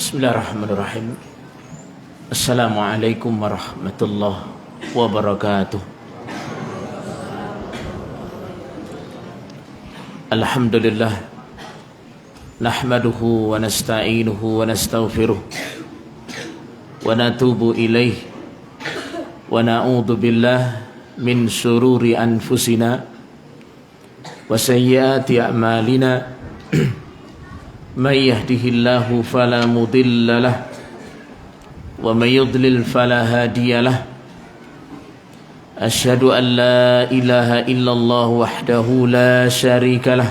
Bismillahirrahmanirrahim. Assalamualaikum warahmatullahi wabarakatuh. Alhamdulillah, nahmaduhu wa nasta'inuhu wa nastaghfiruh wa natubu ilaih wa na'udzu billah min syururi anfusina wa sayyiati a'malina. May yahdihillahu fala mudilla lah wa may yudlil fala hadiya lah. Asyhadu an la ilaha illallah wahdahu la syarika lah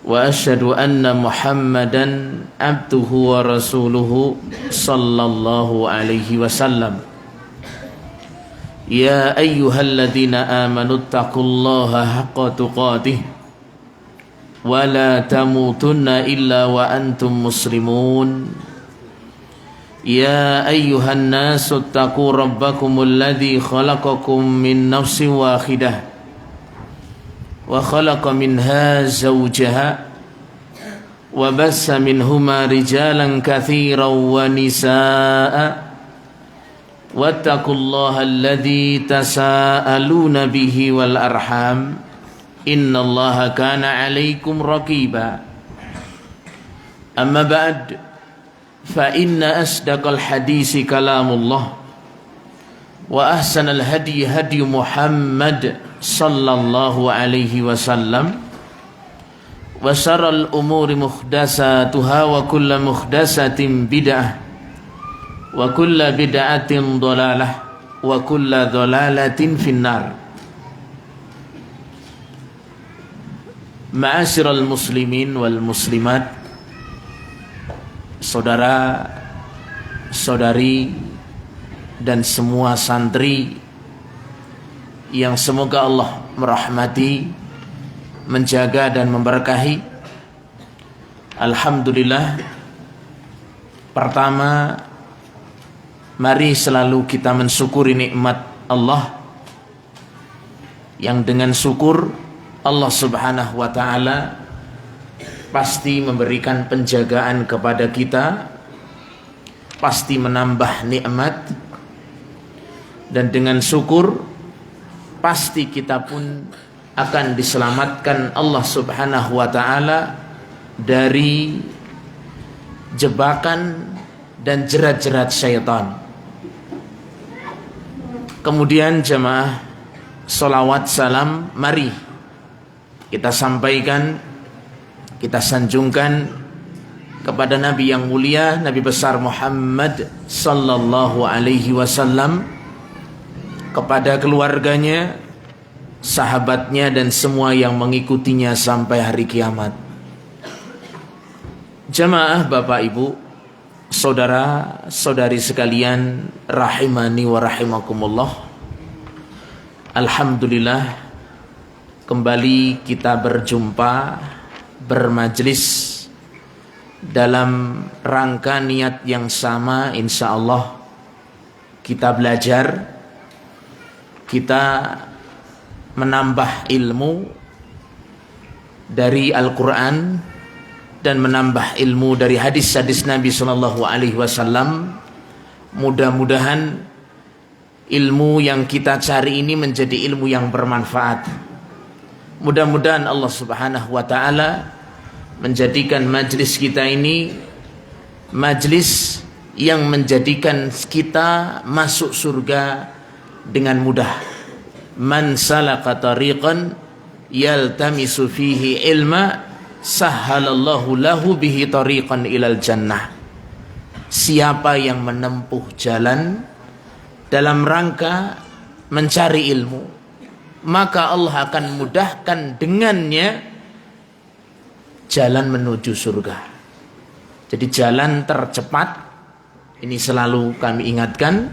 wa asyhadu anna Muhammadan abduhu wa rasuluhu sallallahu alaihi wasallam. Ya ayyuhalladzina amanu taqullaha haqqa tuqatih wa la tamutunna illa wa antum muslimun. Ya ayyuhan nasu taqu rabbakumul ladzi khalaqakum min nafsin wahidah wa khalaqa minha zawjaha wa bassa minhuma rijalan katsiran wa nisaa'a wattaqullaha alladzi tasaaluna bihi wal arham innallaha kana 'alaikum raqiba. Amma ba'd, fa inna asdaqal hadisi kalamullah wa ahsanal hadi hadi Muhammad sallallahu alaihi wasallam wa syarral umuri muhdatsatuha wa kullu muhdatsatin bid'ah wa kullu bid'atin dhalalah wa kullu dhalalatin finnar. Ma'asyiral muslimin wal muslimat, saudara, saudari dan semua santri yang semoga Allah merahmati, menjaga dan memberkahi. Alhamdulillah, pertama, mari selalu kita mensyukuri nikmat Allah, yang dengan syukur Allah subhanahu wa ta'ala pasti memberikan penjagaan kepada kita, pasti menambah nikmat, dan dengan syukur pasti kita pun akan diselamatkan Allah subhanahu wa ta'ala dari jebakan dan jerat-jerat syaitan. Kemudian jamaah, salawat salam mari kita sampaikan, kita sanjungkan kepada Nabi yang mulia, Nabi besar Muhammad sallallahu alaihi wasallam, kepada keluarganya, sahabatnya dan semua yang mengikutinya sampai hari kiamat. Jamaah Bapak Ibu, saudara saudari sekalian, rahimani wa rahimakumullah. Alhamdulillah, kembali kita berjumpa, bermajlis dalam rangka niat yang sama. Insya Allah kita belajar, kita menambah ilmu dari Al-Quran dan menambah ilmu dari hadis-hadis Nabi Sallallahu Alaihi Wasallam. Mudah-mudahan ilmu yang kita cari ini menjadi ilmu yang bermanfaat. Mudah-mudahan Allah subhanahu wa ta'ala menjadikan majlis kita ini majlis yang menjadikan kita masuk surga dengan mudah. Man salaka tariqan yaltamisu fihi ilma sahhalallahu lahu bihi tariqan ilal jannah. Siapa yang menempuh jalan dalam rangka mencari ilmu, maka Allah akan mudahkan dengannya jalan menuju surga. Jadi jalan tercepat, ini selalu kami ingatkan,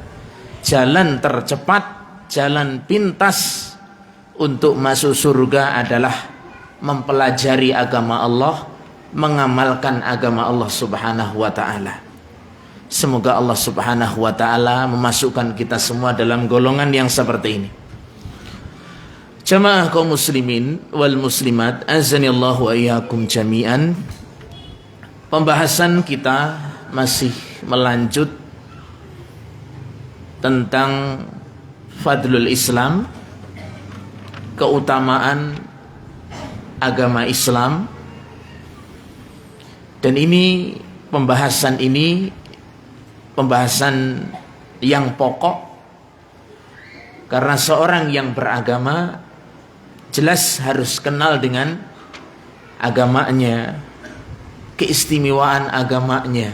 jalan tercepat, jalan pintas untuk masuk surga adalah mempelajari agama Allah, mengamalkan agama Allah subhanahu wa ta'ala. Semoga Allah subhanahu wa ta'ala memasukkan kita semua dalam golongan yang seperti ini. Jamaah kaum muslimin wal muslimat, azanillahu wa iyyakum jami'an. Pembahasan kita masih melanjut tentang fadlul Islam, keutamaan agama Islam. Dan ini pembahasan yang pokok, karena seorang yang beragama jelas harus kenal dengan agamanya, keistimewaan agamanya.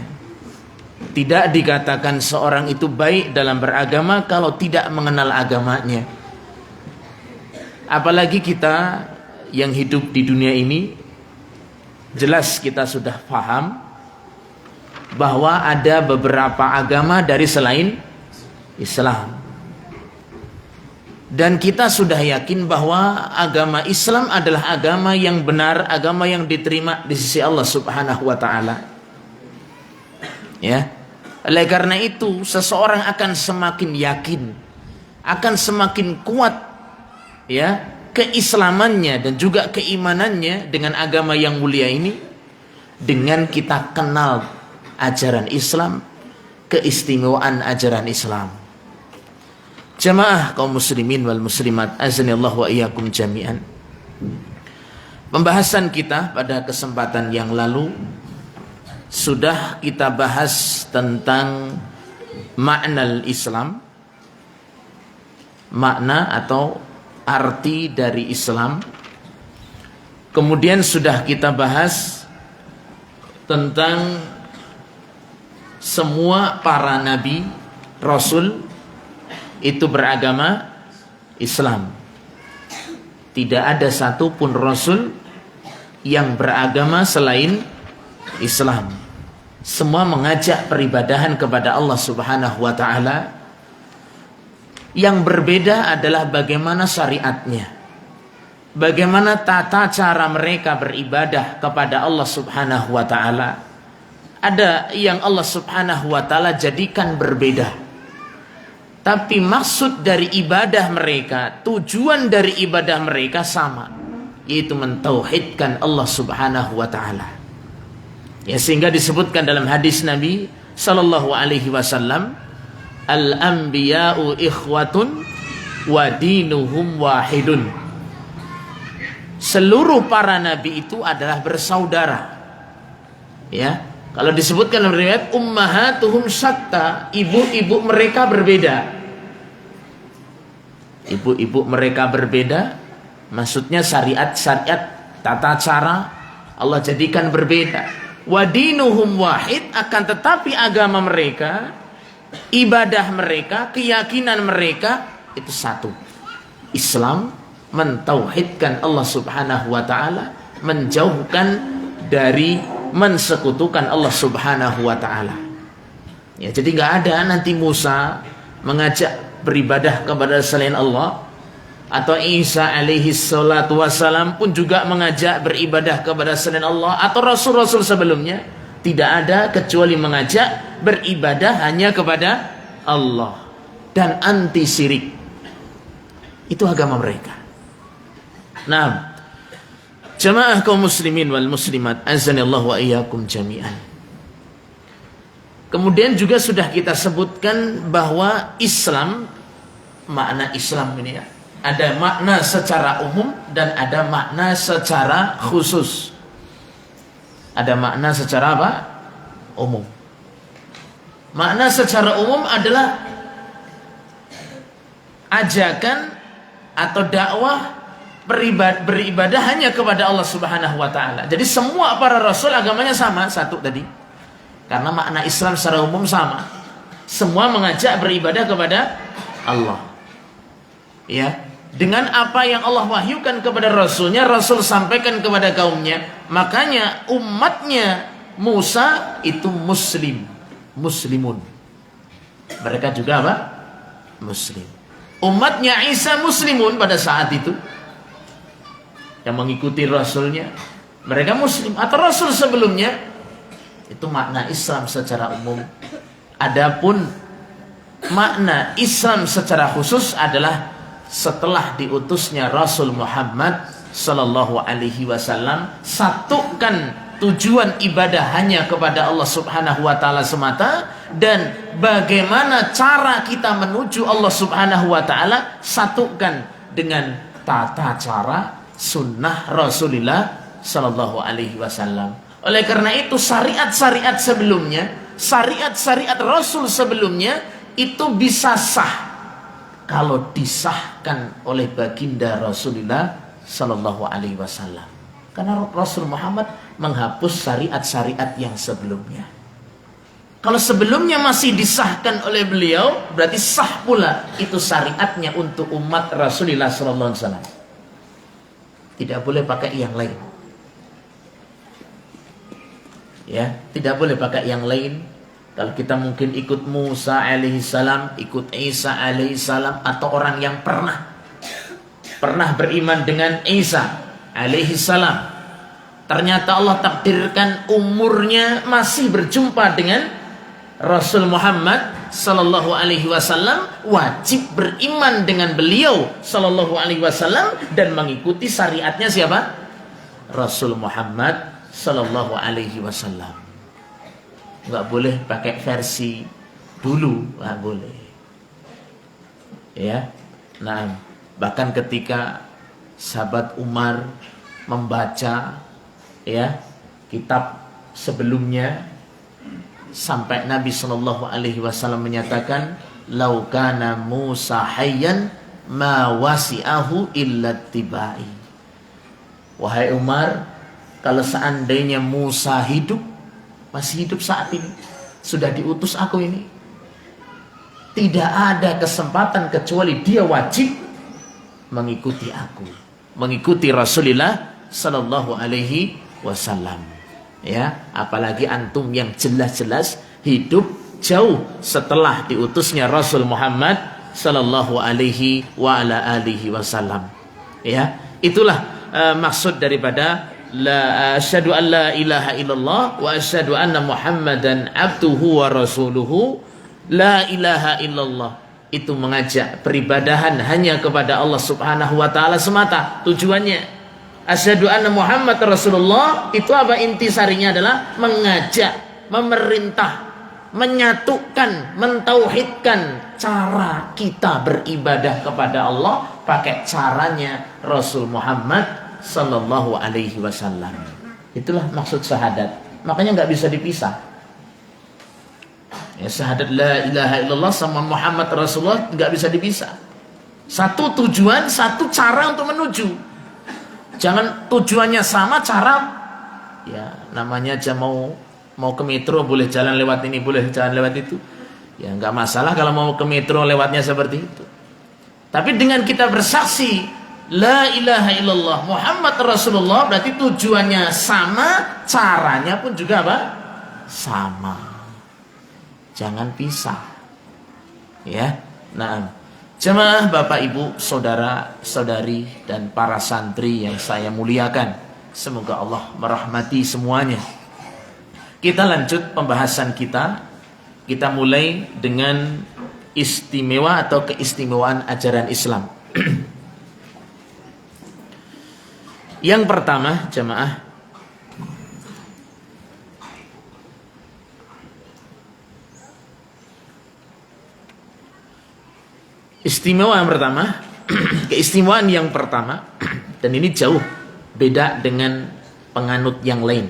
Tidak dikatakan seorang itu baik dalam beragama kalau tidak mengenal agamanya. Apalagi kita yang hidup di dunia ini, jelas kita sudah paham bahwa ada beberapa agama dari selain Islam. Dan kita sudah yakin bahwa agama Islam adalah agama yang benar, agama yang diterima di sisi Allah Subhanahu wa taala. Ya. Oleh karena itu, seseorang akan semakin yakin, akan semakin kuat ya keislamannya dan juga keimanannya dengan agama yang mulia ini, dengan kita kenal ajaran Islam, keistimewaan ajaran Islam. Jamaah kaum muslimin wal muslimat, azanillahu wa iyyakum jami'an. Pembahasan kita pada kesempatan yang lalu sudah kita bahas tentang makna Islam, makna atau arti dari Islam. Kemudian sudah kita bahas tentang semua para nabi, rasul itu beragama Islam. Tidak ada satupun rasul yang beragama selain Islam. Semua mengajak peribadahan kepada Allah Subhanahu wa taala. Yang berbeda adalah bagaimana syariatnya, bagaimana tata cara mereka beribadah kepada Allah Subhanahu wa taala. Ada yang Allah Subhanahu wa taala jadikan berbeda, tapi maksud dari ibadah mereka, tujuan dari ibadah mereka sama, yaitu mentauhidkan Allah Subhanahu wa taala. Ya, sehingga disebutkan dalam hadis Nabi sallallahu alaihi wasallam, al-anbiya'u ikhwatun wa dinuhum wahidun. Seluruh para nabi itu adalah bersaudara. Ya, kalau disebutkan dalam riwayat ummahatuhum syatta, ibu-ibu mereka berbeda. Ibu-ibu mereka berbeda, maksudnya syariat-syariat, tata cara Allah jadikan berbeda. Wa dinuhum wahid, akan tetapi agama mereka, ibadah mereka, keyakinan mereka itu satu. Islam, mentauhidkan Allah Subhanahu wa taala, menjauhkan dari mensekutukan Allah Subhanahu wa taala. Ya, jadi nggak ada nanti Musa mengajak beribadah kepada selain Allah, atau Isa alaihi salatu wassalam pun juga mengajak beribadah kepada selain Allah, atau rasul-rasul sebelumnya. Tidak ada kecuali mengajak beribadah hanya kepada Allah dan anti syirik. Itu agama mereka. Nah, jamaah kaum muslimin wal muslimat, azanillahu wa iyyakum jami'an. Kemudian juga sudah kita sebutkan bahwa Islam, makna Islam ini ya, ada makna secara umum dan ada makna secara khusus. Ada makna secara apa? Umum. Makna secara umum adalah ajakan atau dakwah beribadah hanya kepada Allah Subhanahu wa taala. Jadi semua para rasul agamanya sama, satu tadi. Karena makna Islam secara umum sama. Semua mengajak beribadah kepada Allah. Ya. Dengan apa yang Allah wahyukan kepada rasulnya, rasul sampaikan kepada kaumnya. Makanya umatnya Musa itu muslimun. Mereka juga apa? Muslim. Umatnya Isa muslimun pada saat itu, yang mengikuti rasulnya, mereka muslim. Atau rasul sebelumnya. Itu makna Islam secara umum. Adapun makna Islam secara khusus adalah setelah diutusnya Rasul Muhammad sallallahu alaihi wasallam, satukan tujuan ibadah hanya kepada Allah Subhanahu wa taala semata, dan bagaimana cara kita menuju Allah Subhanahu wa taala satukan dengan tata cara sunnah Rasulullah sallallahu alaihi wasallam. Oleh karena itu syariat-syariat sebelumnya, syariat-syariat Rasul sebelumnya itu bisa sah kalau disahkan oleh baginda Rasulullah sallallahu alaihi wasallam. Karena Rasul Muhammad menghapus syariat-syariat yang sebelumnya. Kalau sebelumnya masih disahkan oleh beliau, berarti sah pula itu syariatnya untuk umat Rasulullah sallallahu alaihi wasallam. Tidak boleh pakai yang lain. Ya, tidak boleh pakai yang lain. Kalau kita mungkin ikut Musa alaihissalam, ikut Isa alaihissalam, atau orang yang pernah beriman dengan Isa alaihissalam, ternyata Allah takdirkan umurnya masih berjumpa dengan Rasul Muhammad sallallahu alaihi wasallam, wajib beriman dengan beliau sallallahu alaihi wasallam dan mengikuti syariatnya siapa? Rasul Muhammad sallallahu alaihi wasallam. Enggak boleh pakai versi dulu, enggak boleh. Ya. Nah, bahkan ketika sahabat Umar membaca ya kitab sebelumnya, sampai Nabi sallallahu alaihi wasallam menyatakan, "Lau kana Musa hayyan ma wasi'ahu illa tibai." Wahai Umar, kalau seandainya Musa hidup, masih hidup saat ini, sudah diutus aku ini, tidak ada kesempatan kecuali dia wajib mengikuti aku, mengikuti Rasulullah sallallahu alaihi wasallam. Ya, apalagi antum yang jelas-jelas hidup jauh setelah diutusnya Rasul Muhammad sallallahu alaihi wa ala alihi wasallam. Ya, itulah maksud daripada la asyhadu an la ilaha illallah wa asyhadu anna Muhammadan abduhu wa rasuluhu. La ilaha illallah itu mengajak peribadahan hanya kepada Allah Subhanahu wa taala semata tujuannya. Asyhadu anna Muhammad Rasulullah itu apa? Intisarinya adalah mengajak, memerintah, menyatukan, mentauhidkan cara kita beribadah kepada Allah pakai caranya Rasul Muhammad sallallahu alaihi wasallam. Itulah maksud syahadat. Makanya nggak bisa dipisah. Ya, syahadat la ilaha illallah sama Muhammad Rasulullah nggak bisa dipisah. Satu tujuan, satu cara untuk menuju. Jangan tujuannya sama, cara ya namanya aja mau ke metro boleh jalan lewat ini, boleh jalan lewat itu. Ya nggak masalah kalau mau ke metro lewatnya seperti itu. Tapi dengan kita bersaksi la ilaha illallah Muhammad Rasulullah, berarti tujuannya sama, caranya pun juga apa? Sama. Jangan pisah. Ya. Nah, jemaah Bapak Ibu, saudara, saudari dan para santri yang saya muliakan, semoga Allah merahmati semuanya. Kita lanjut pembahasan kita. Kita mulai dengan istimewa atau keistimewaan ajaran Islam. Yang pertama, jemaah, istimewa yang pertama, keistimewaan yang pertama, dan ini jauh beda dengan penganut yang lain.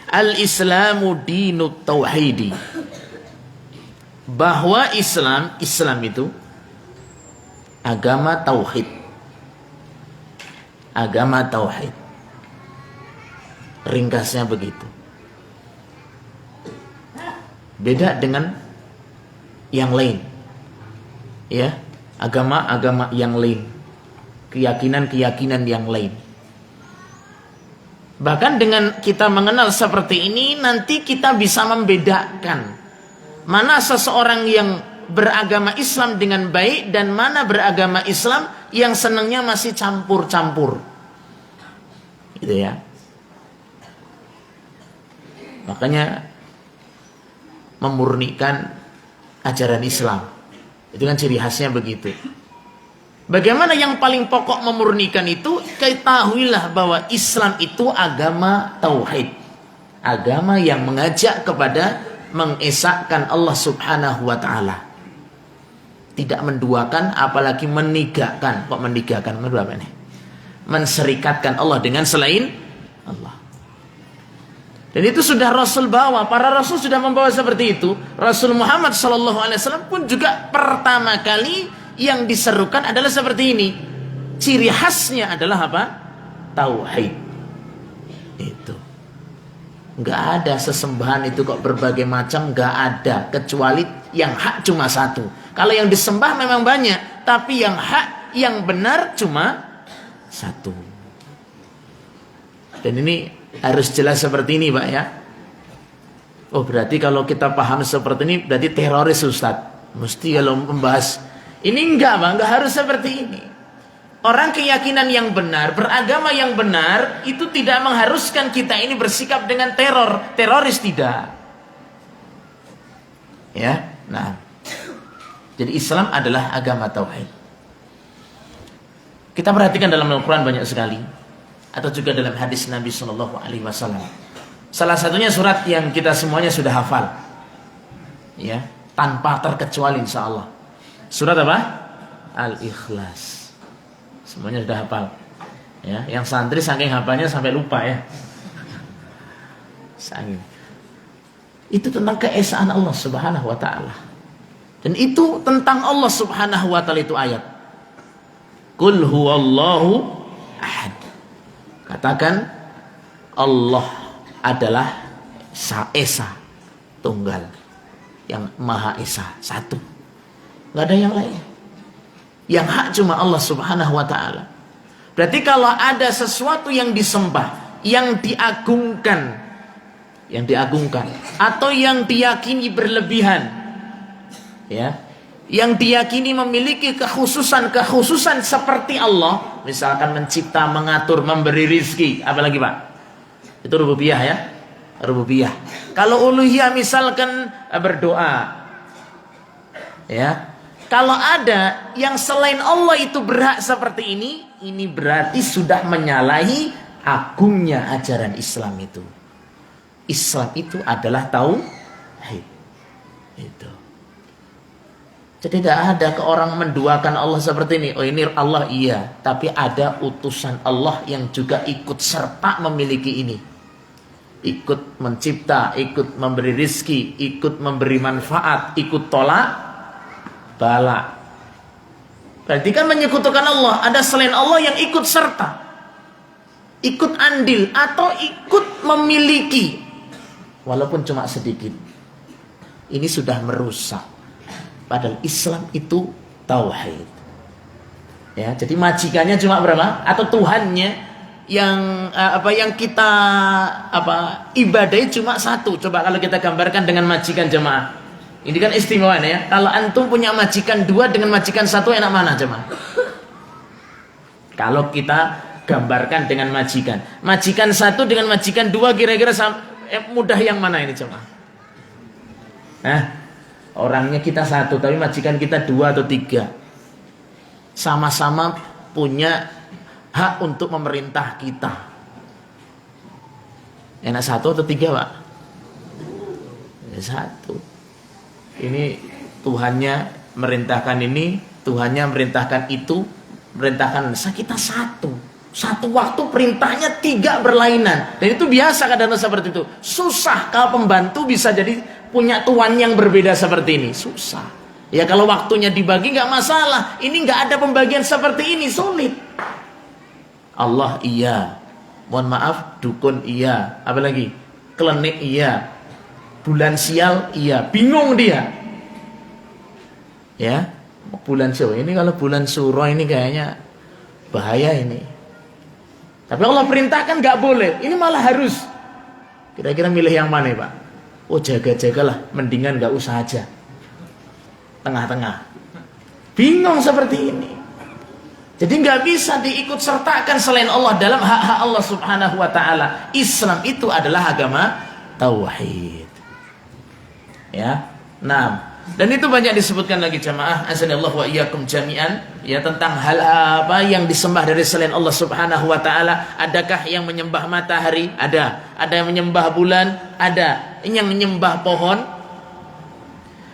Al-Islamu dinut tauhidi. Bahwa Islam itu agama tauhid. Agama tauhid. Ringkasnya begitu. Beda dengan yang lain. Ya, agama-agama yang lain, keyakinan-keyakinan yang lain. Bahkan dengan kita mengenal seperti ini, nanti kita bisa membedakan mana seseorang yang beragama Islam dengan baik dan mana beragama Islam yang senangnya masih campur-campur. Gitu ya. Makanya memurnikan ajaran Islam. Itu kan ciri khasnya begitu. Bagaimana yang paling pokok memurnikan itu? Ketahuilah bahwa Islam itu agama tauhid. Agama yang mengajak kepada mengesahkan Allah Subhanahu wa taala. Tidak menduakan, apalagi menigakan. Kok menigakan? Apa ini? Menserikatkan Allah dengan selain Allah. Dan itu sudah Rasul bawa. Para Rasul sudah membawa seperti itu. Rasul Muhammad SAW pun juga pertama kali yang diserukan adalah seperti ini. Ciri khasnya adalah apa? Tauhid. Itu. Nggak ada sesembahan itu kok berbagai macam, nggak ada, kecuali yang hak cuma satu. Kalau yang disembah memang banyak, tapi yang hak, yang benar cuma satu. Dan ini harus jelas seperti ini, Pak ya. Oh, berarti kalau kita paham seperti ini berarti teroris, Ustaz. Mesti kalau membahas ini enggak, Bang, enggak harus seperti ini. Orang keyakinan yang benar, beragama yang benar, itu tidak mengharuskan kita ini bersikap dengan teroris tidak. Ya, nah. Jadi Islam adalah agama tauhid. Kita perhatikan dalam Al-Quran banyak sekali, atau juga dalam hadis Nabi Shallallahu Alaihi Wasallam. Salah satunya surat yang kita semuanya sudah hafal, ya, tanpa terkecuali, insya Allah. Surat apa? Al-Ikhlas. Semuanya sudah hafal. Ya, yang santri saking hafalnya sampai lupa ya. Saking. Itu tentang keesaan Allah Subhanahu wa taala. Dan itu tentang Allah Subhanahu wa taala itu ayat. Qul huwallahu ahad. Katakan Allah adalah Esa, tunggal, yang Maha Esa, satu. Nggak ada yang lain. Yang hak cuma Allah Subhanahu wa ta'ala. Berarti kalau ada sesuatu yang disembah, yang diagungkan, atau yang diyakini berlebihan, ya, yang diyakini memiliki kekhususan seperti Allah, misalkan mencipta, mengatur, memberi rizki, apalagi Pak? Itu rububiyah ya, rububiyah. Kalau uluhiyah misalkan berdoa, ya. Kalau ada yang selain Allah itu berhak seperti ini berarti sudah menyalahi agungnya ajaran Islam itu. Islam itu adalah tauhid. Itu. Jadi tidak ada ke orang menduakan Allah seperti ini. Oh, ini Allah iya, tapi ada utusan Allah yang juga ikut serta memiliki ini. Ikut mencipta, ikut memberi rizki, ikut memberi manfaat, ikut tolak bala. Berarti kan menyekutukan Allah. Ada selain Allah yang ikut serta, ikut andil, atau ikut memiliki, walaupun cuma sedikit. Ini sudah merusak. Padahal Islam itu tauhid. Ya, jadi majikannya cuma berapa? Atau Tuhannya yang yang kita ibadahi cuma satu. Coba kalau kita gambarkan dengan majikan jemaah. Ini kan istimewa ya. Kalau antum punya majikan dua dengan majikan satu, enak mana jemaah? Kalau kita gambarkan dengan majikan satu dengan majikan dua, kira-kira mudah yang mana ini jemaah? Orangnya kita satu, tapi majikan kita dua atau tiga. Sama-sama punya hak untuk memerintah kita. Enak satu atau tiga, Pak? Satu. Ini Tuhannya merintahkan ini, Tuhannya merintahkan itu, merintahkan kita satu. Satu waktu perintahnya tiga berlainan. Dan itu biasa kadang-kadang seperti itu. Susah kalau pembantu bisa jadi punya tuan yang berbeda seperti ini. Susah. Ya kalau waktunya dibagi nggak masalah. Ini nggak ada pembagian seperti ini, sulit. Allah iya. Mohon maaf, dukun iya. Apalagi? Klenik iya. Bulan sial iya, bingung dia. Ya, bulan suro ini, kalau bulan suro ini kayaknya bahaya ini. Tapi Allah perintahkan nggak boleh, ini malah harus. Kira-kira milih yang mana, Pak? Oh, jaga-jagalah, mendingan nggak usah aja. Tengah-tengah. Bingung seperti ini. Jadi nggak bisa diikut sertakan selain Allah dalam hak-hak Allah Subhanahu wa taala. Islam itu adalah agama tauhid. Ya. Nah, Dan itu banyak disebutkan lagi jamaah azanillahu wa iyyakum jami'an, ya, tentang hal apa yang disembah dari selain Allah Subhanahu wa taala. Adakah yang menyembah matahari? Ada yang menyembah bulan? Ada yang menyembah pohon?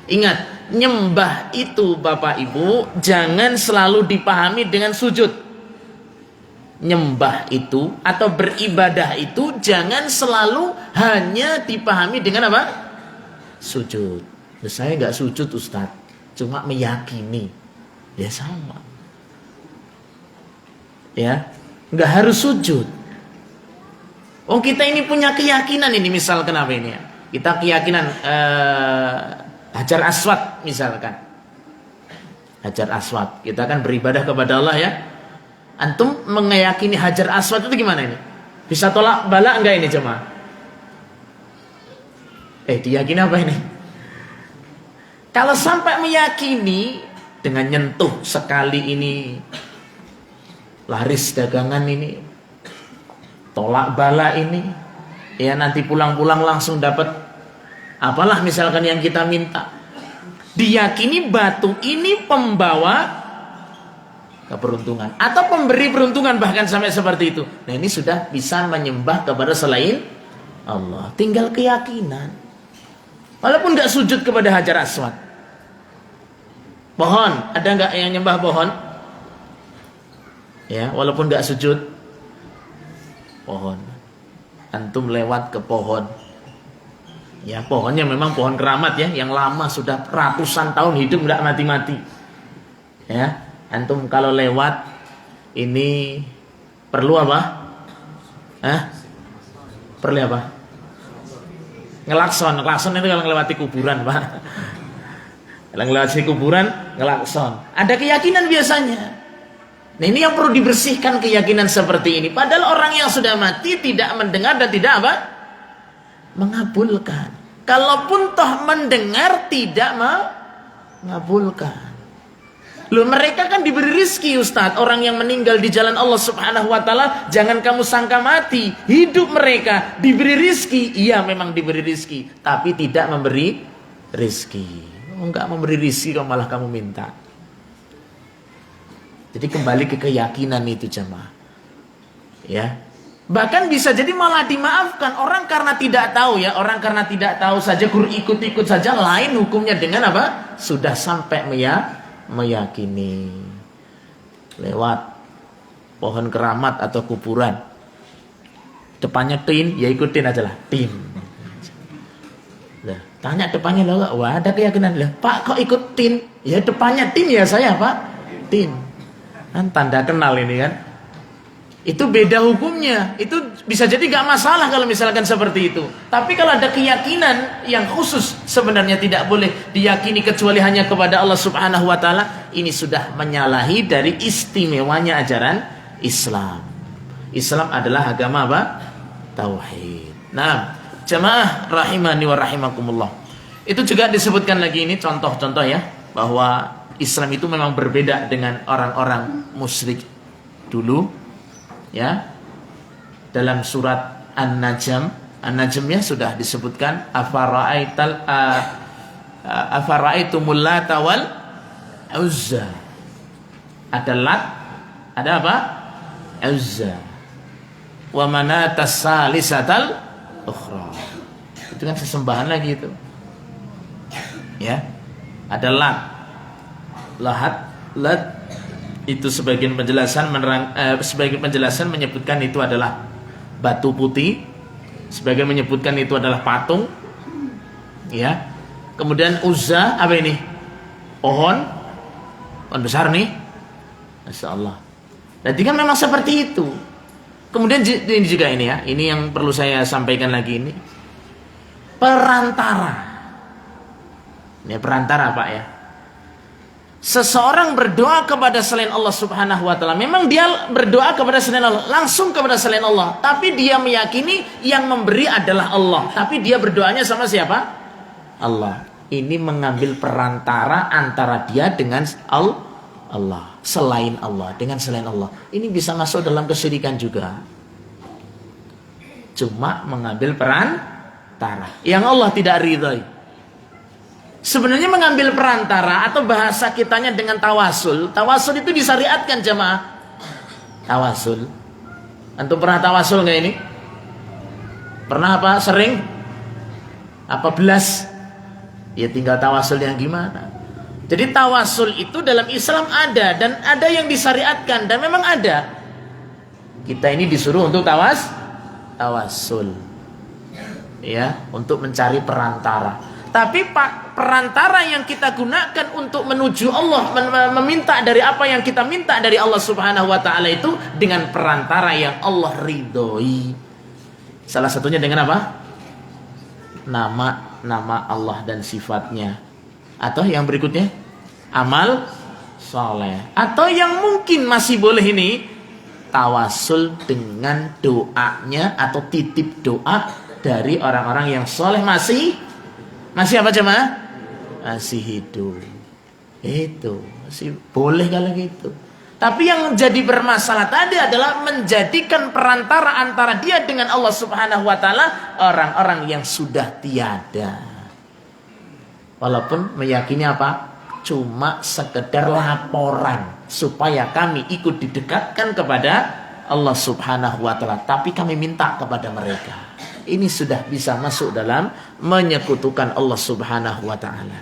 Ingat, nyembah itu Bapak Ibu jangan selalu dipahami dengan sujud. Nyembah itu atau beribadah itu jangan selalu hanya dipahami dengan apa? Sujud. Saya nggak sujud Ustaz, cuma meyakini, ya sama, ya nggak harus sujud. Oh kita ini punya keyakinan ini, misalkan apa ini ya, kita keyakinan Hajar Aswad misalkan, Hajar Aswad, kita kan beribadah kepada Allah ya. Antum meyakini Hajar Aswad itu gimana ini? Bisa tolak bala enggak ini jemaah? Diyakini apa ini? Kalau sampai meyakini dengan nyentuh sekali ini, laris dagangan ini, tolak bala ini, ya nanti pulang-pulang langsung dapat apalah misalkan yang kita minta. Diyakini batu ini pembawa keberuntungan atau pemberi peruntungan, bahkan sampai seperti itu. Nah ini sudah bisa menyembah kepada selain Allah. Tinggal keyakinan. Walaupun nggak sujud kepada Hajar Aswad. Pohon, ada nggak yang nyembah pohon? Ya, walaupun nggak sujud. Pohon. Antum lewat ke pohon. Ya, pohonnya memang pohon keramat ya, yang lama sudah ratusan tahun hidup nggak mati-mati. Ya, antum kalau lewat ini perlu apa? Perlu apa? Ngelakson itu kalau ngelewati kuburan, Pak. Kalau ngelewati kuburan, ngelakson. Ada keyakinan biasanya. Nah ini yang perlu dibersihkan, keyakinan seperti ini. Padahal orang yang sudah mati tidak mendengar dan tidak apa? Mengabulkan. Kalaupun toh mendengar tidak mengabulkan. Loh mereka kan diberi rizki Ustaz. Orang yang meninggal di jalan Allah Subhanahu wa ta'ala, jangan kamu sangka mati. Hidup mereka diberi rizki. Iya memang diberi rizki, tapi tidak memberi rizki. Enggak memberi rizki kok malah kamu minta. Jadi kembali ke keyakinan itu jemaah. Ya. Bahkan bisa jadi malah dimaafkan orang karena tidak tahu ya, orang karena tidak tahu saja ikut-ikut saja, lain hukumnya dengan apa? Sudah sampai meyakini. Lewat pohon keramat atau kuburan. Depannya tin, ya ikutin aja lah, tin. Nah, tanya depannya loh, wah ada keyakinan lah. Pak kok ikut tin? Ya depannya tin ya saya Pak, tin. Kan tanda kenal ini kan. Itu beda hukumnya. Itu bisa jadi gak masalah kalau misalkan seperti itu. Tapi kalau ada keyakinan yang khusus sebenarnya tidak boleh diyakini kecuali hanya kepada Allah Subhanahu wa ta'ala, ini sudah menyalahi dari istimewanya ajaran Islam. Islam adalah agama apa? Tauhid. Nah, jamaah rahimani wa rahimakumullah. Itu juga disebutkan lagi ini contoh-contoh ya, bahwa Islam itu memang berbeda dengan orang-orang musyrik dulu ya. Dalam surat An-Najm ya sudah disebutkan afara'aitumul Lata wal Uzza. Ada Lat, ada apa? Uzza. Wa manatas salisatal ukhra. Itu kan sesembahan lagi itu. Ya. Ada Lat, itu sebagian penjelasan menyebutkan itu adalah batu putih, sebagian menyebutkan itu adalah patung. Ya. Kemudian Uzza apa ini? Pohon besar nih. Masyaallah. Jadi kan memang seperti itu. Kemudian ini juga ini ya, ini yang perlu saya sampaikan lagi ini. Perantara. Ini perantara Pak ya. Seseorang berdoa kepada selain Allah Subhanahu wa ta'ala. Memang dia berdoa kepada selain Allah, langsung kepada selain Allah, tapi dia meyakini yang memberi adalah Allah, tapi dia berdoanya sama siapa? Allah. Ini mengambil perantara antara dia dengan Allah, selain Allah, dengan selain Allah. Ini bisa masuk dalam kesyirikan juga. Cuma mengambil perantara yang Allah tidak ridhai. Sebenarnya mengambil perantara atau bahasa kitanya dengan tawasul. Tawasul itu disyariatkan jemaah. Tawasul. Antum pernah tawasul nggak ini? Pernah apa? Sering? Apa belas? Ya tinggal tawasul yang gimana. Jadi tawasul itu dalam Islam ada dan ada yang disyariatkan dan memang ada. Kita ini disuruh untuk tawasul. Ya, untuk mencari perantara. Tapi perantara yang kita gunakan untuk menuju Allah, meminta dari apa yang kita minta dari Allah Subhanahu wa taala itu dengan perantara yang Allah ridhoi. Salah satunya dengan apa? Nama Allah dan sifatnya. Atau yang berikutnya amal soleh. Atau yang mungkin masih boleh ini tawasul dengan doanya atau titip doa dari orang-orang yang soleh masih apa jemaah? Masih hidup. Itu masih boleh kalau gitu. Tapi yang jadi bermasalah tadi adalah menjadikan perantara antara dia dengan Allah Subhanahu wa taala orang-orang yang sudah tiada. Walaupun meyakini apa? Cuma sekedar laporan supaya kami ikut didekatkan kepada Allah Subhanahu wa taala, tapi kami minta kepada mereka. Ini sudah bisa masuk dalam menyekutukan Allah Subhanahu wa taala.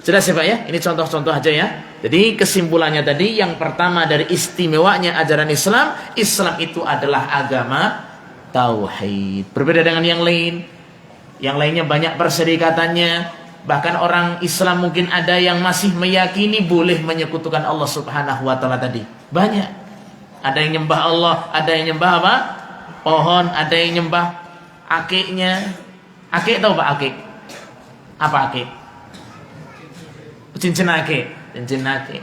Jelas ya Pak ya? Ini contoh-contoh aja ya. Jadi kesimpulannya tadi yang pertama dari istimewanya ajaran Islam, Islam itu adalah agama tauhid. Berbeda dengan yang lain. Yang lainnya banyak perserikatannya. Bahkan orang Islam mungkin ada yang masih meyakini boleh menyekutukan Allah Subhanahu wa taala tadi. Banyak. Ada yang nyembah Allah, ada yang nyembah apa? Pohon, ada yang nyembah akiknya. Akik tahu Pak akik? Apa akik? Cincin akik.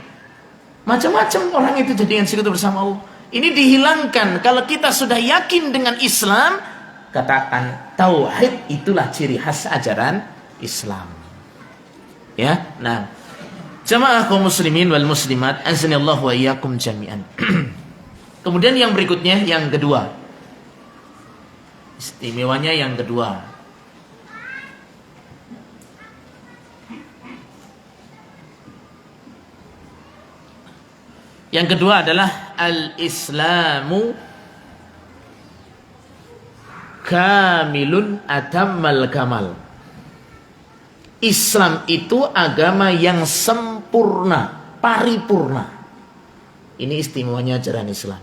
Macam-macam orang itu jadikan sekutu bersama Allah. Ini dihilangkan. Kalau kita sudah yakin dengan Islam, katakan tauhid itulah ciri khas ajaran Islam. Ya, nah, jamaah kaum muslimin wal muslimat, azanillahu wa iyyakum jami'an. Kemudian yang berikutnya, yang kedua, istimewanya yang kedua. Yang kedua adalah al-islamu kamilun atammal kamal. Islam itu agama yang sempurna, paripurna. Ini istimewanya ajaran Islam.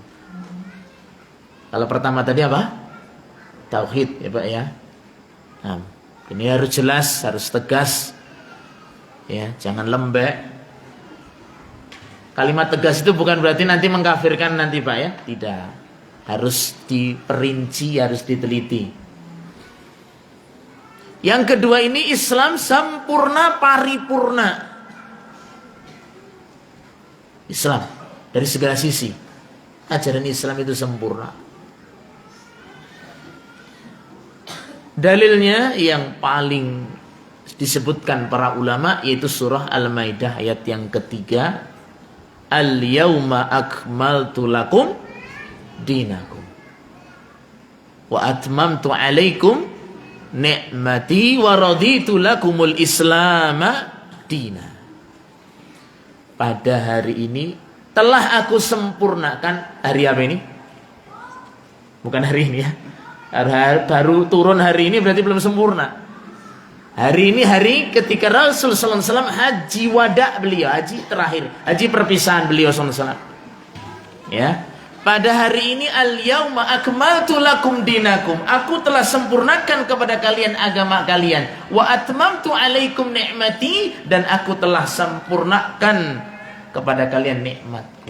Kalau pertama tadi apa? Tauhid ya Pak ya. Nah, ini harus jelas, harus tegas. Ya, jangan lembek. Kalimat tegas itu bukan berarti nanti mengkafirkan nanti Pak ya. Tidak. Harus diperinci, harus diteliti. Yang kedua ini Islam sempurna paripurna. Islam dari segala sisi. Ajaran Islam itu sempurna. Dalilnya yang paling disebutkan para ulama yaitu surah Al-Maidah ayat yang ketiga. Al-yawma akmaltu lakum dinakum wa atmamtu alaikum ni'mati wa raditu lakumul islama dina. Pada hari ini telah aku sempurnakan. Hari apa ini? Bukan hari ini ya. Baru turun hari ini berarti belum sempurna. Hari ini hari ketika Rasul sallallahu alaihi wasallam haji wada beliau, haji terakhir, haji perpisahan beliau sallallahu alaihi wasallam. Ya. Pada hari ini al-yauma akmaltu lakum dinakum. Aku telah sempurnakan kepada kalian agama kalian. Wa atmamtu alaikum ni'mati, dan aku telah sempurnakan kepada kalian nikmatku.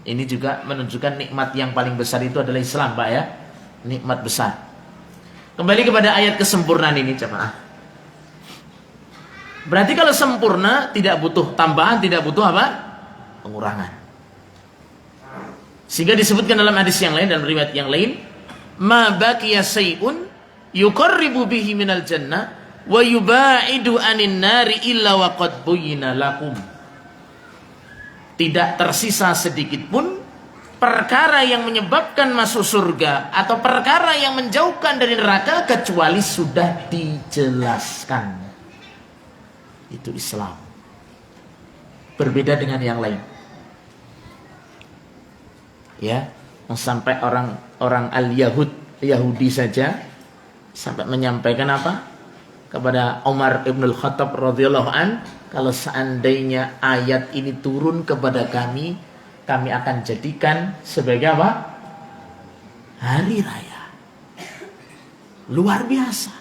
Ini juga menunjukkan nikmat yang paling besar itu adalah Islam, Pak ya. Nikmat besar. Kembali kepada ayat kesempurnaan ini, jemaah. Berarti kalau sempurna tidak butuh tambahan, tidak butuh apa? Pengurangan. Sehingga disebutkan dalam hadis yang lain dan riwayat yang lain, ma baqiya say'un yuqarribu bihi minal jannah wa yubaidu anin nari illa wa qad buyyina lakum. Tidak tersisa sedikit pun perkara yang menyebabkan masuk surga atau perkara yang menjauhkan dari neraka kecuali sudah dijelaskan. Itu Islam. Berbeda dengan yang lain. Ya, sampai orang Yahudi saja sampai menyampaikan apa? Kepada Umar ibn al-Khattab radhiyallahu an, kalau seandainya ayat ini turun kepada kami akan jadikan sebagai apa? Hari raya. Luar biasa.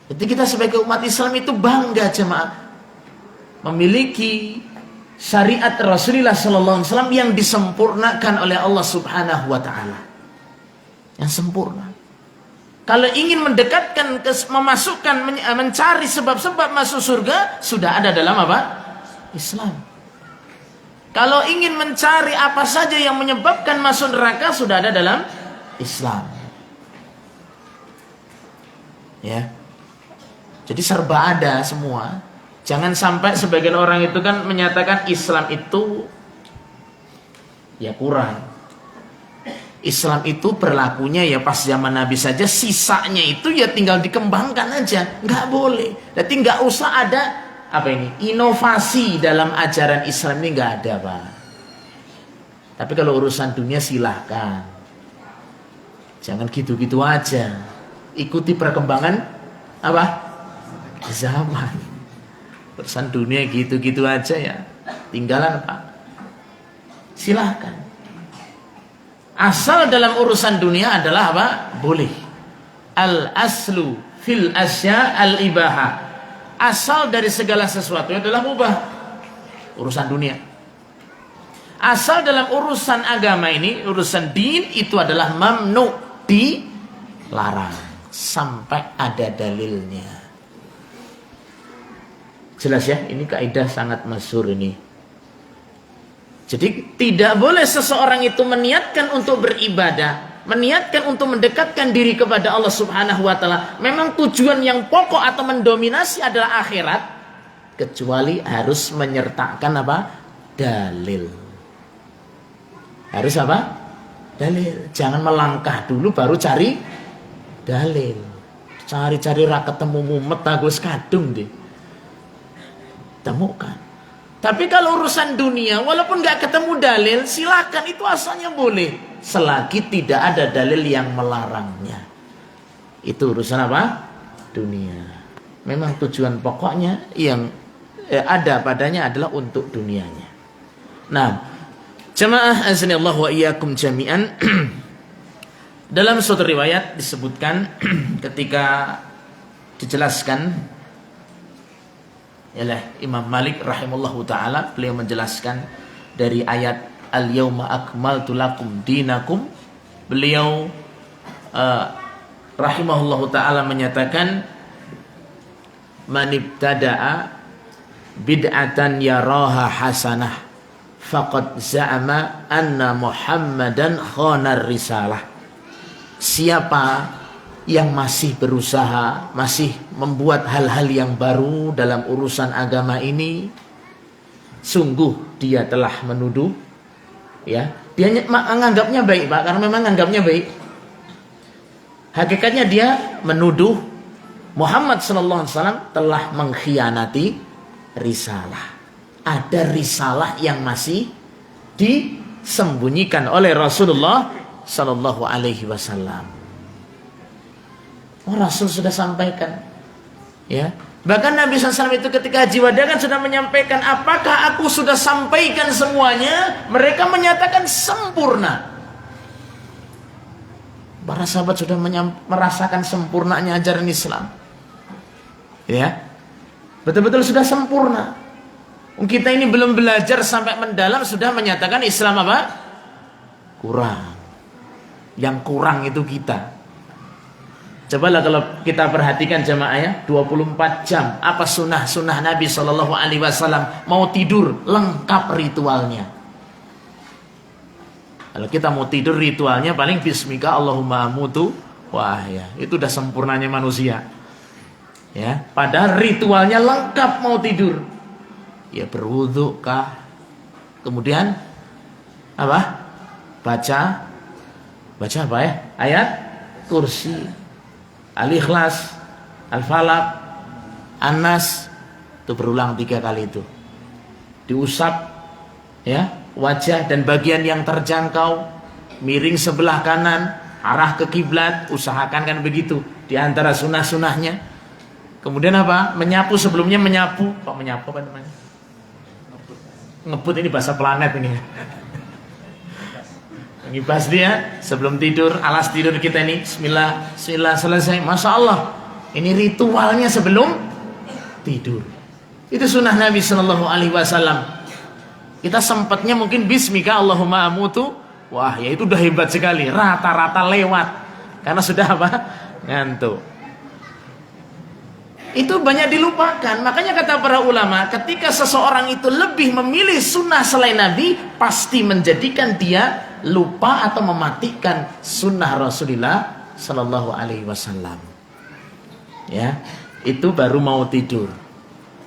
Jadi kita sebagai umat Islam itu bangga jemaah memiliki syariat Rasulullah sallallahu alaihi wasallam yang disempurnakan oleh Allah Subhanahu wa taala. Yang sempurna. Kalau ingin mendekatkan, memasukkan, mencari sebab-sebab masuk surga, sudah ada dalam apa? Islam. Kalau ingin mencari apa saja yang menyebabkan masuk neraka, sudah ada dalam Islam. Ya. Jadi serba ada semua. Jangan sampai sebagian orang itu kan menyatakan Islam itu ya kurang. Islam itu berlakunya ya pas zaman Nabi saja, sisanya itu ya tinggal dikembangkan aja, nggak boleh. Jadi nggak usah ada apa ini inovasi dalam ajaran Islam ini, nggak ada Pak. Tapi kalau urusan dunia silahkan, jangan gitu-gitu aja, ikuti perkembangan apa zaman. Urusan dunia gitu-gitu aja ya, tinggalan Pak. Silahkan. Asal dalam urusan dunia adalah apa? Boleh. Al-aslu fil asya al-ibaha. Asal dari segala sesuatu adalah mubah. Urusan dunia. Asal dalam urusan agama ini, urusan din itu adalah mamnu, dilarang sampai ada dalilnya. Jelas ya? Ini kaidah sangat masyhur ini. Jadi tidak boleh seseorang itu meniatkan untuk beribadah, meniatkan untuk mendekatkan diri kepada Allah Subhanahu wa taala. Memang tujuan yang pokok atau mendominasi adalah akhirat, kecuali harus menyertakan apa? Dalil. Harus apa? Dalil. Jangan melangkah dulu baru cari dalil. Cari-cari ra ketemu mumet aku wis kadung deh. Temukan. Tapi kalau urusan dunia, walaupun nggak ketemu dalil, silakan, itu asalnya boleh, selagi tidak ada dalil yang melarangnya. Itu urusan apa? Dunia. Memang tujuan pokoknya yang ada padanya adalah untuk dunianya. Nah, jemaah azanillahu wa iyyakum jami'an. Dalam suatu riwayat disebutkan ketika dijelaskan oleh Imam Malik rahimahullahu taala, beliau menjelaskan dari ayat al-yauma akmaltu lakum dinakum, beliau rahimahullahu taala menyatakan man ibtada'a bid'atan yaraha hasanah faqad za'ama anna Muhammadan khanar risalah. Siapa yang masih berusaha, masih membuat hal-hal yang baru dalam urusan agama ini, sungguh dia telah menuduh, ya, dia menganggapnya baik Pak, karena memang menganggapnya baik. Hakikatnya dia menuduh Muhammad sallallahu alaihi wasallam telah mengkhianati risalah. Ada risalah yang masih disembunyikan oleh Rasulullah sallallahu alaihi wasallam. Oh, Rasul sudah sampaikan, ya. Bahkan Nabi SAW itu ketika Haji Wada kan sudah menyampaikan, apakah aku sudah sampaikan semuanya? Mereka menyatakan sempurna. Para sahabat sudah merasakan sempurnanya ajaran Islam, ya, betul-betul sudah sempurna. Kita ini belum belajar sampai mendalam sudah menyatakan Islam apa? Kurang. Yang kurang itu kita. Cobalah kalau kita perhatikan jemaah ya, 24 jam apa sunnah Nabi Shallallahu Alaihi Wasallam. Mau tidur lengkap ritualnya. Kalau kita mau tidur ritualnya paling bismika Allahumma amutu, wah ya, itu udah sempurnanya manusia. Ya, padahal ritualnya lengkap mau tidur. Ya berwudu kah? Kemudian apa? Baca apa ya? Ayat kursi, Al-Ikhlas, Al-Falaq, An-Nas, Itu berulang 3 kali itu. Diusap ya wajah dan bagian yang terjangkau, miring sebelah kanan, arah ke kiblat, usahakan kan begitu. Di antara sunah-sunahnya. Kemudian apa? Menyapu sebelumnya menyapu. Kok menyapu apa namanya? Ngebut ini bahasa planet ini. Ngibas dia sebelum tidur, alas tidur kita ini bismillah, bismillah selesai. Masya Allah, ini ritualnya sebelum tidur. Itu sunnah Nabi Sallallahu Alaihi Wasallam. Kita sempatnya mungkin bismika Allahumma amutu. Wah ya itu udah hebat sekali. Rata-rata lewat. Karena sudah apa? Ngantuk. Itu banyak dilupakan. Makanya kata para ulama, ketika seseorang itu lebih memilih sunnah selain Nabi, pasti menjadikan dia lupa atau mematikan sunnah Rasulullah Sallallahu Alaihi Wasallam. Ya, itu baru mau tidur.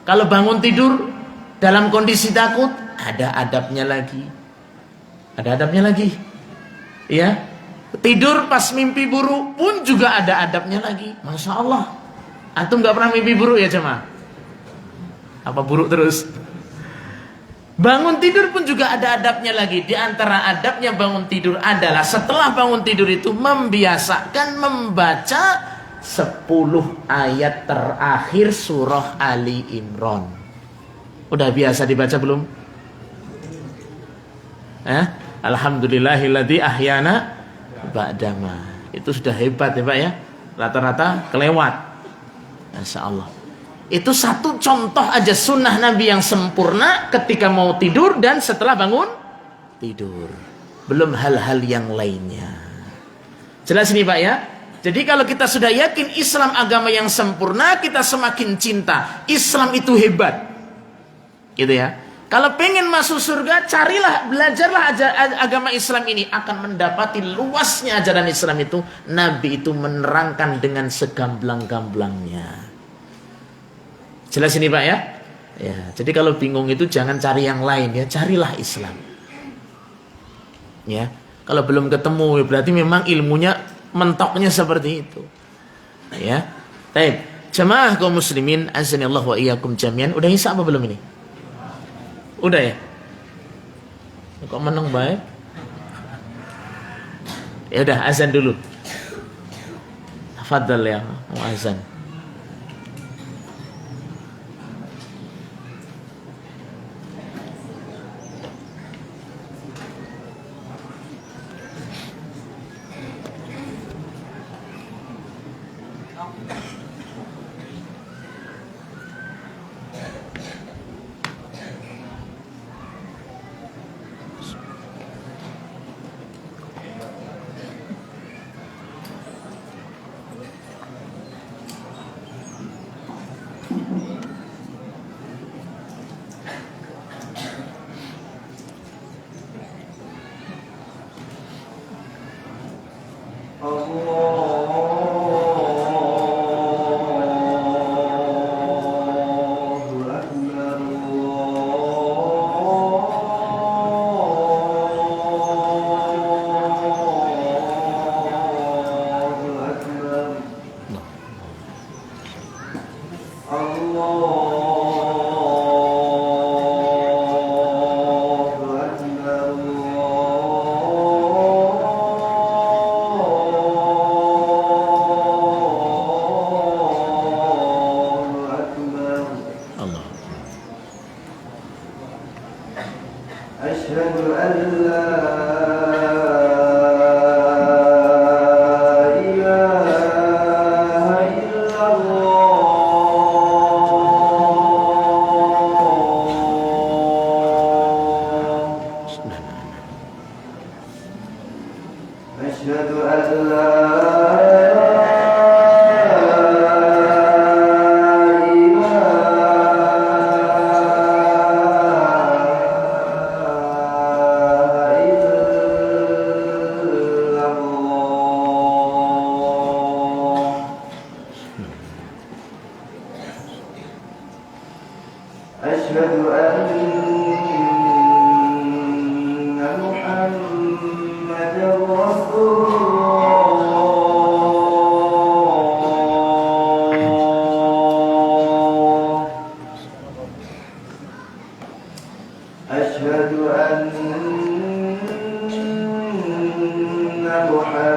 Kalau bangun tidur dalam kondisi takut, ada adabnya lagi. Ada adabnya lagi. Ya, tidur pas mimpi buruk pun juga ada adabnya lagi. Masya Allah. Antum gak pernah mimpi buruk ya jemaah? Apa buruk terus? Bangun tidur pun juga ada adabnya lagi. Di antara adabnya bangun tidur adalah setelah bangun tidur itu membiasakan membaca 10 ayat terakhir surah Ali Imran. Udah biasa dibaca belum? Alhamdulillahilladzi ahyana ba'dama. Itu sudah hebat ya Pak ya. Rata-rata kelewat. Masya Allah. Itu satu contoh aja sunnah Nabi yang sempurna ketika mau tidur dan setelah bangun tidur. Belum hal-hal yang lainnya. Jelas ini Pak ya. Jadi kalau kita sudah yakin Islam agama yang sempurna, kita semakin cinta. Islam itu hebat. Gitu ya. Kalau pengen masuk surga, carilah, belajarlah agama Islam ini. Akan mendapati luasnya ajaran Islam itu. Nabi itu menerangkan dengan segamblang-gamblangnya. Jelas ini Pak ya? Ya, jadi kalau bingung itu jangan cari yang lain ya, carilah Islam. Ya, kalau belum ketemu berarti memang ilmunya mentoknya seperti itu. Ya. Baik, jemaah kaum muslimin azanillahu wa iyyakum jami'an. Udah isya apa belum ini? Udah ya? Kok meneng baik? Ya udah azan dulu. Tafadhal ya, mau azan.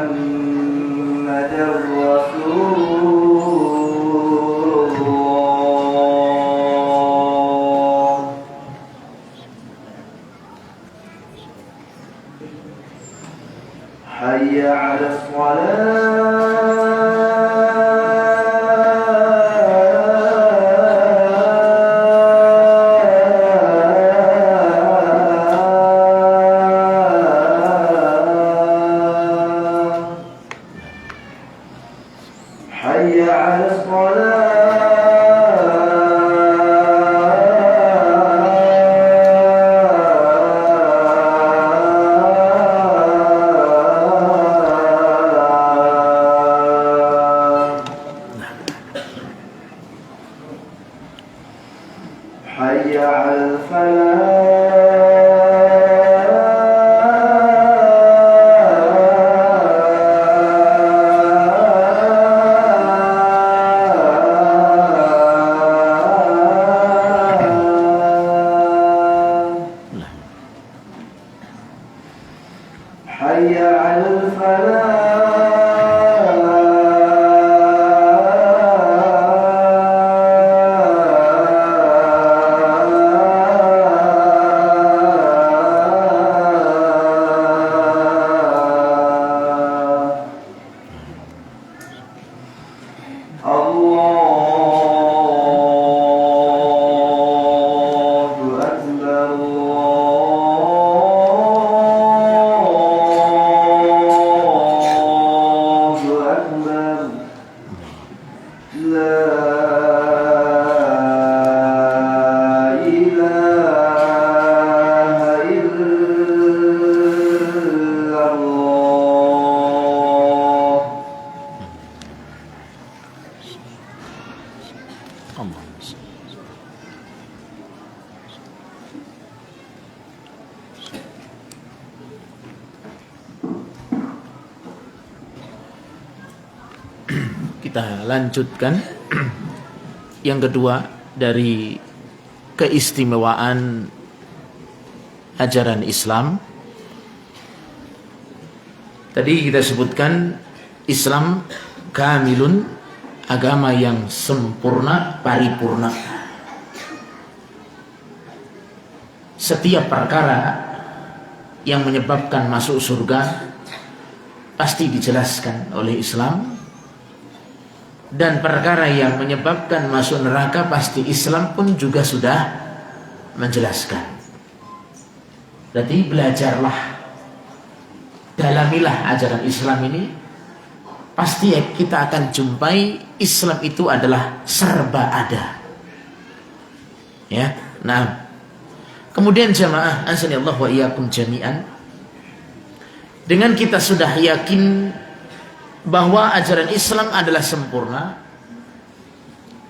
محمدا رسول الله حي على Kita lanjutkan yang kedua dari keistimewaan ajaran Islam. Tadi kita sebutkan Islam kamilun, agama yang sempurna, paripurna. Setiap perkara yang menyebabkan masuk surga pasti dijelaskan oleh Islam, dan perkara yang menyebabkan masuk neraka pasti Islam pun juga sudah menjelaskan. Berarti belajarlah, dalamilah ajaran Islam ini, pasti kita akan jumpai Islam itu adalah serba ada. Ya, nah. Kemudian jamaah azanillahu wa iyyakum jami'an, dengan kita sudah yakin bahwa ajaran Islam adalah sempurna,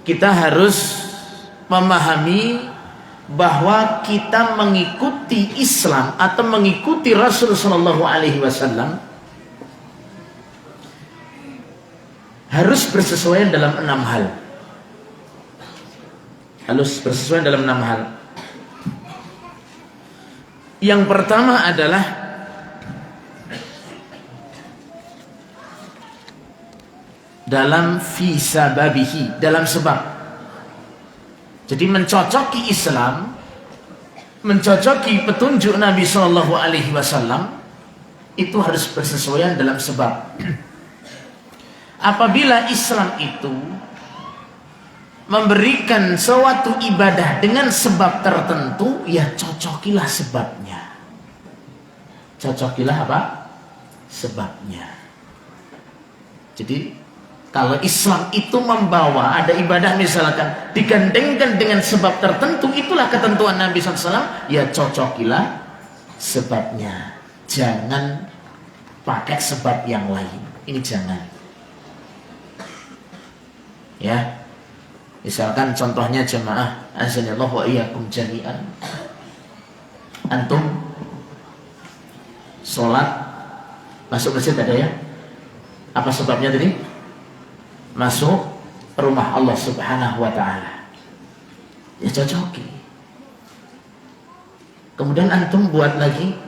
kita harus memahami bahwa kita mengikuti Islam atau mengikuti Rasul sallallahu alaihi wasallam harus bersesuaian dalam 6 hal. Harus bersesuaian dalam 6 hal. Yang pertama adalah dalam fisababihi, dalam sebab. Jadi mencocoki Islam, mencocoki petunjuk Nabi Shallallahu Alaihi Wasallam itu harus bersesuaian dalam sebab. Apabila Islam itu memberikan suatu ibadah dengan sebab tertentu, ya cocokilah sebabnya. Cocokilah apa? Sebabnya. Jadi kalau Islam itu membawa ada ibadah misalkan digandengkan dengan sebab tertentu, itulah ketentuan Nabi SAW, ya cocokilah sebabnya. Jangan pakai sebab yang lain. Ini jangan. Ya, misalkan contohnya jemaah azanillahu wa iyyakum jami'an, antum sholat masuk masjid ada ya? Apa sebabnya tadi? Masuk rumah Allah Subhanahu wa ta'ala, ya cocoki. Kemudian antum buat lagi,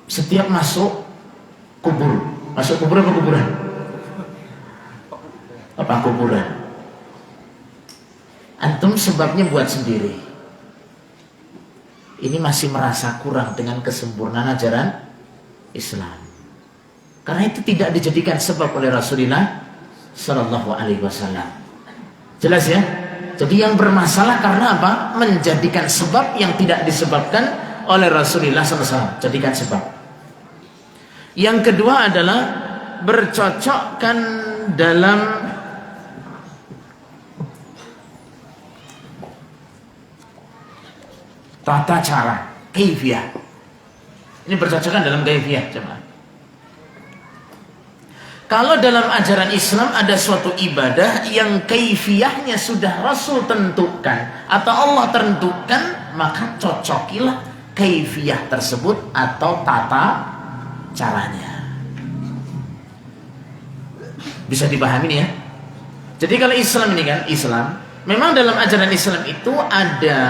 setiap masuk kubur. Masuk kubur apa kuburan? Apa kuburan? Antum sebabnya buat sendiri. Ini masih merasa kurang dengan kesempurnaan ajaran Islam. Karena itu tidak dijadikan sebab oleh Rasulullah Sallallahu Alaihi Wasallam. Jelas ya? Jadi yang bermasalah karena apa? Menjadikan sebab yang tidak disebabkan oleh Rasulullah SAW. Jadikan sebab. Yang kedua adalah bercocokkan dalam tata cara, kaifiyah. Ini bercocokkan dalam kaifiyah, coba. Kalau dalam ajaran Islam ada suatu ibadah yang kaifiyahnya sudah Rasul tentukan atau Allah tentukan, maka cocokilah kaifiyah tersebut atau tata caranya. Bisa dipahami nih ya. Jadi kalau Islam ini kan, Islam memang dalam ajaran Islam itu ada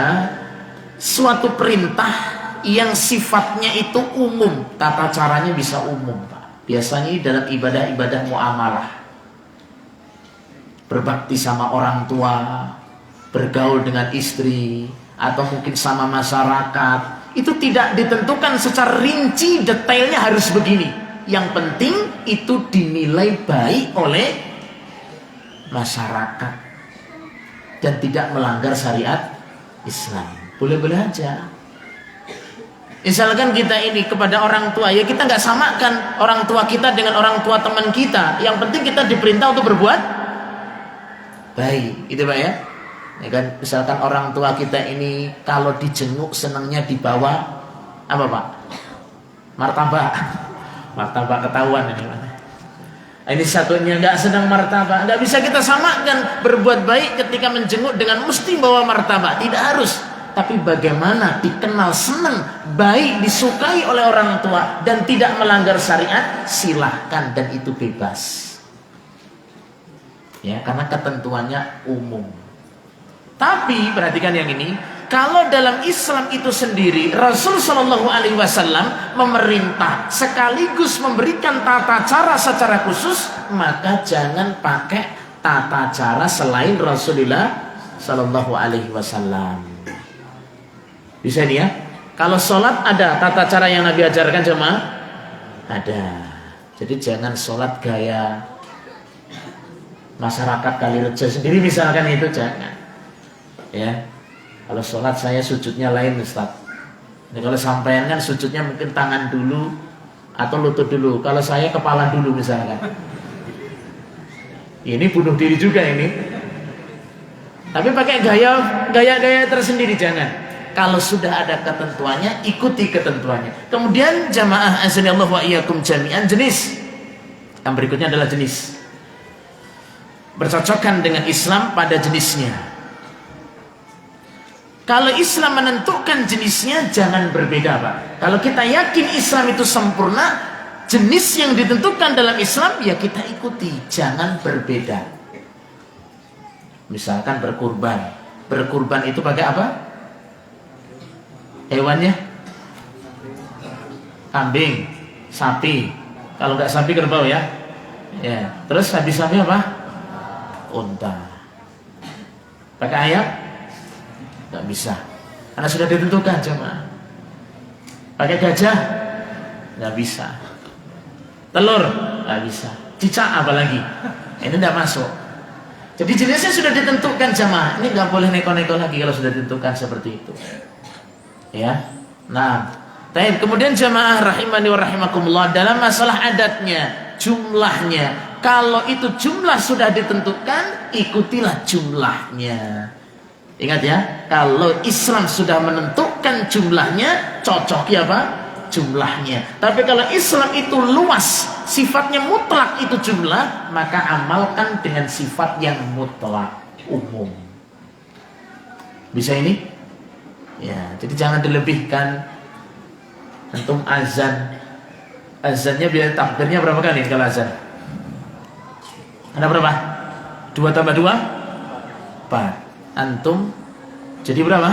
suatu perintah yang sifatnya itu umum, tata caranya bisa umum, Pak. Biasanya dalam ibadah-ibadah muamalah, berbakti sama orang tua, bergaul dengan istri, atau mungkin sama masyarakat, itu tidak ditentukan secara rinci detailnya harus begini. Yang penting itu dinilai baik oleh masyarakat dan tidak melanggar syariat Islam. Boleh-boleh aja. Misalkan kita ini kepada orang tua, ya kita nggak samakan orang tua kita dengan orang tua teman kita. Yang penting kita diperintah untuk berbuat baik, itu Pak ya. Ya kan, misalkan orang tua kita ini kalau dijenguk senangnya dibawa apa Pak? Martabak. Martabak ketahuan ini Pak. Ini satunya nggak sedang martabak. Nggak bisa kita samakan berbuat baik ketika menjenguk dengan mesti bawa martabak. Tidak harus. Tapi bagaimana dikenal senang, baik, disukai oleh orang tua dan tidak melanggar syariat, silahkan dan itu bebas. Ya, karena ketentuannya umum. Tapi perhatikan yang ini, kalau dalam Islam itu sendiri Rasul Shallallahu Alaihi Wasallam memerintah sekaligus memberikan tata cara secara khusus, maka jangan pakai tata cara selain Rasulullah Shallallahu Alaihi Wasallam. Bisa nih ya. Kalau sholat ada tata cara yang Nabi ajarkan jemaah? Ada. Jadi jangan sholat gaya masyarakat Kalirejo sendiri misalkan, itu jangan. Ya. Kalau sholat saya sujudnya lain Ustaz. Ini kalau sampean kan sujudnya mungkin tangan dulu atau lutut dulu. Kalau saya kepala dulu misalkan. Ini bunuh diri juga ini. Tapi pakai gaya tersendiri jangan. Kalau sudah ada ketentuannya, ikuti ketentuannya. Kemudian jamaah azanillahu wa iyyakum jami'an, jenis. Yang berikutnya adalah jenis. Bercocokkan dengan Islam pada jenisnya. Kalau Islam menentukan jenisnya, jangan berbeda Pak. Kalau kita yakin Islam itu sempurna, jenis yang ditentukan dalam Islam, ya kita ikuti. Jangan berbeda. Misalkan berkurban. Berkurban itu pakai apa? Hewannya kambing, sapi. Kalau nggak sapi kerbau ya. Ya. Terus habis sapi apa? Unta. Pakai ayam? Nggak bisa. Karena sudah ditentukan jemaah. Pakai gajah? Nggak bisa. Telur? Nggak bisa. Cicak apalagi? Ini nggak masuk. Jadi jenisnya sudah ditentukan jemaah. Ini nggak boleh neko-neko lagi kalau sudah ditentukan seperti itu. Ya, nah, kemudian jamaah rahimani wa rahimakumullah, dalam masalah adatnya, jumlahnya, kalau itu jumlah sudah ditentukan, ikutilah jumlahnya. Ingat ya, kalau Islam sudah menentukan jumlahnya, cocok ya Pak, jumlahnya. Tapi kalau Islam itu luas, sifatnya mutlak itu jumlah, maka amalkan dengan sifat yang mutlak, umum. Bisa ini? Ya, jadi jangan dilebihkan. Antum azan, azannya biar takbirnya berapa kali kalau azan? Ada berapa? 2 tambah 2? 4. Antum jadi berapa?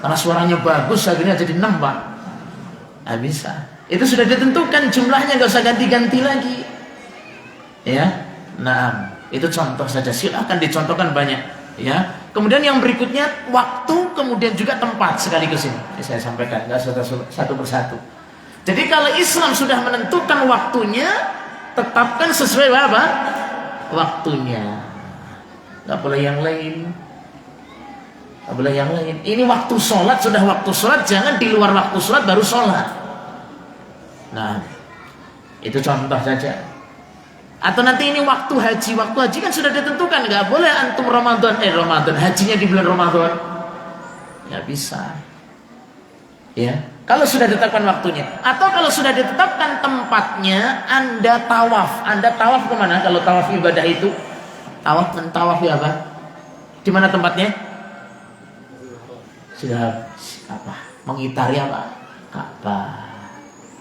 Karena suaranya bagus akhirnya jadi 6 Pak. Nggak bisa. Itu sudah ditentukan jumlahnya, nggak usah ganti-ganti lagi. Ya, nah itu contoh saja. Silahkan dicontohkan banyak. Ya. Kemudian yang berikutnya waktu, kemudian juga tempat sekaligus ini. Saya sampaikan nggak satu persatu. Jadi kalau Islam sudah menentukan waktunya, tetapkan sesuai apa? Waktunya. Nggak boleh yang lain. Nggak boleh yang lain. Ini waktu sholat, sudah waktu sholat, jangan di luar waktu sholat baru sholat. Nah, itu contoh saja. Atau nanti ini waktu haji kan sudah ditentukan, nggak boleh antum Ramadan hajinya di bulan Ramadan, nggak bisa. Ya, kalau sudah ditetapkan waktunya, atau kalau sudah ditetapkan tempatnya, Anda tawaf kemana? Kalau tawaf ibadah itu, tawaf ya apa? Di mana tempatnya? Sudah apa? Mengitari apa? Ka'bah.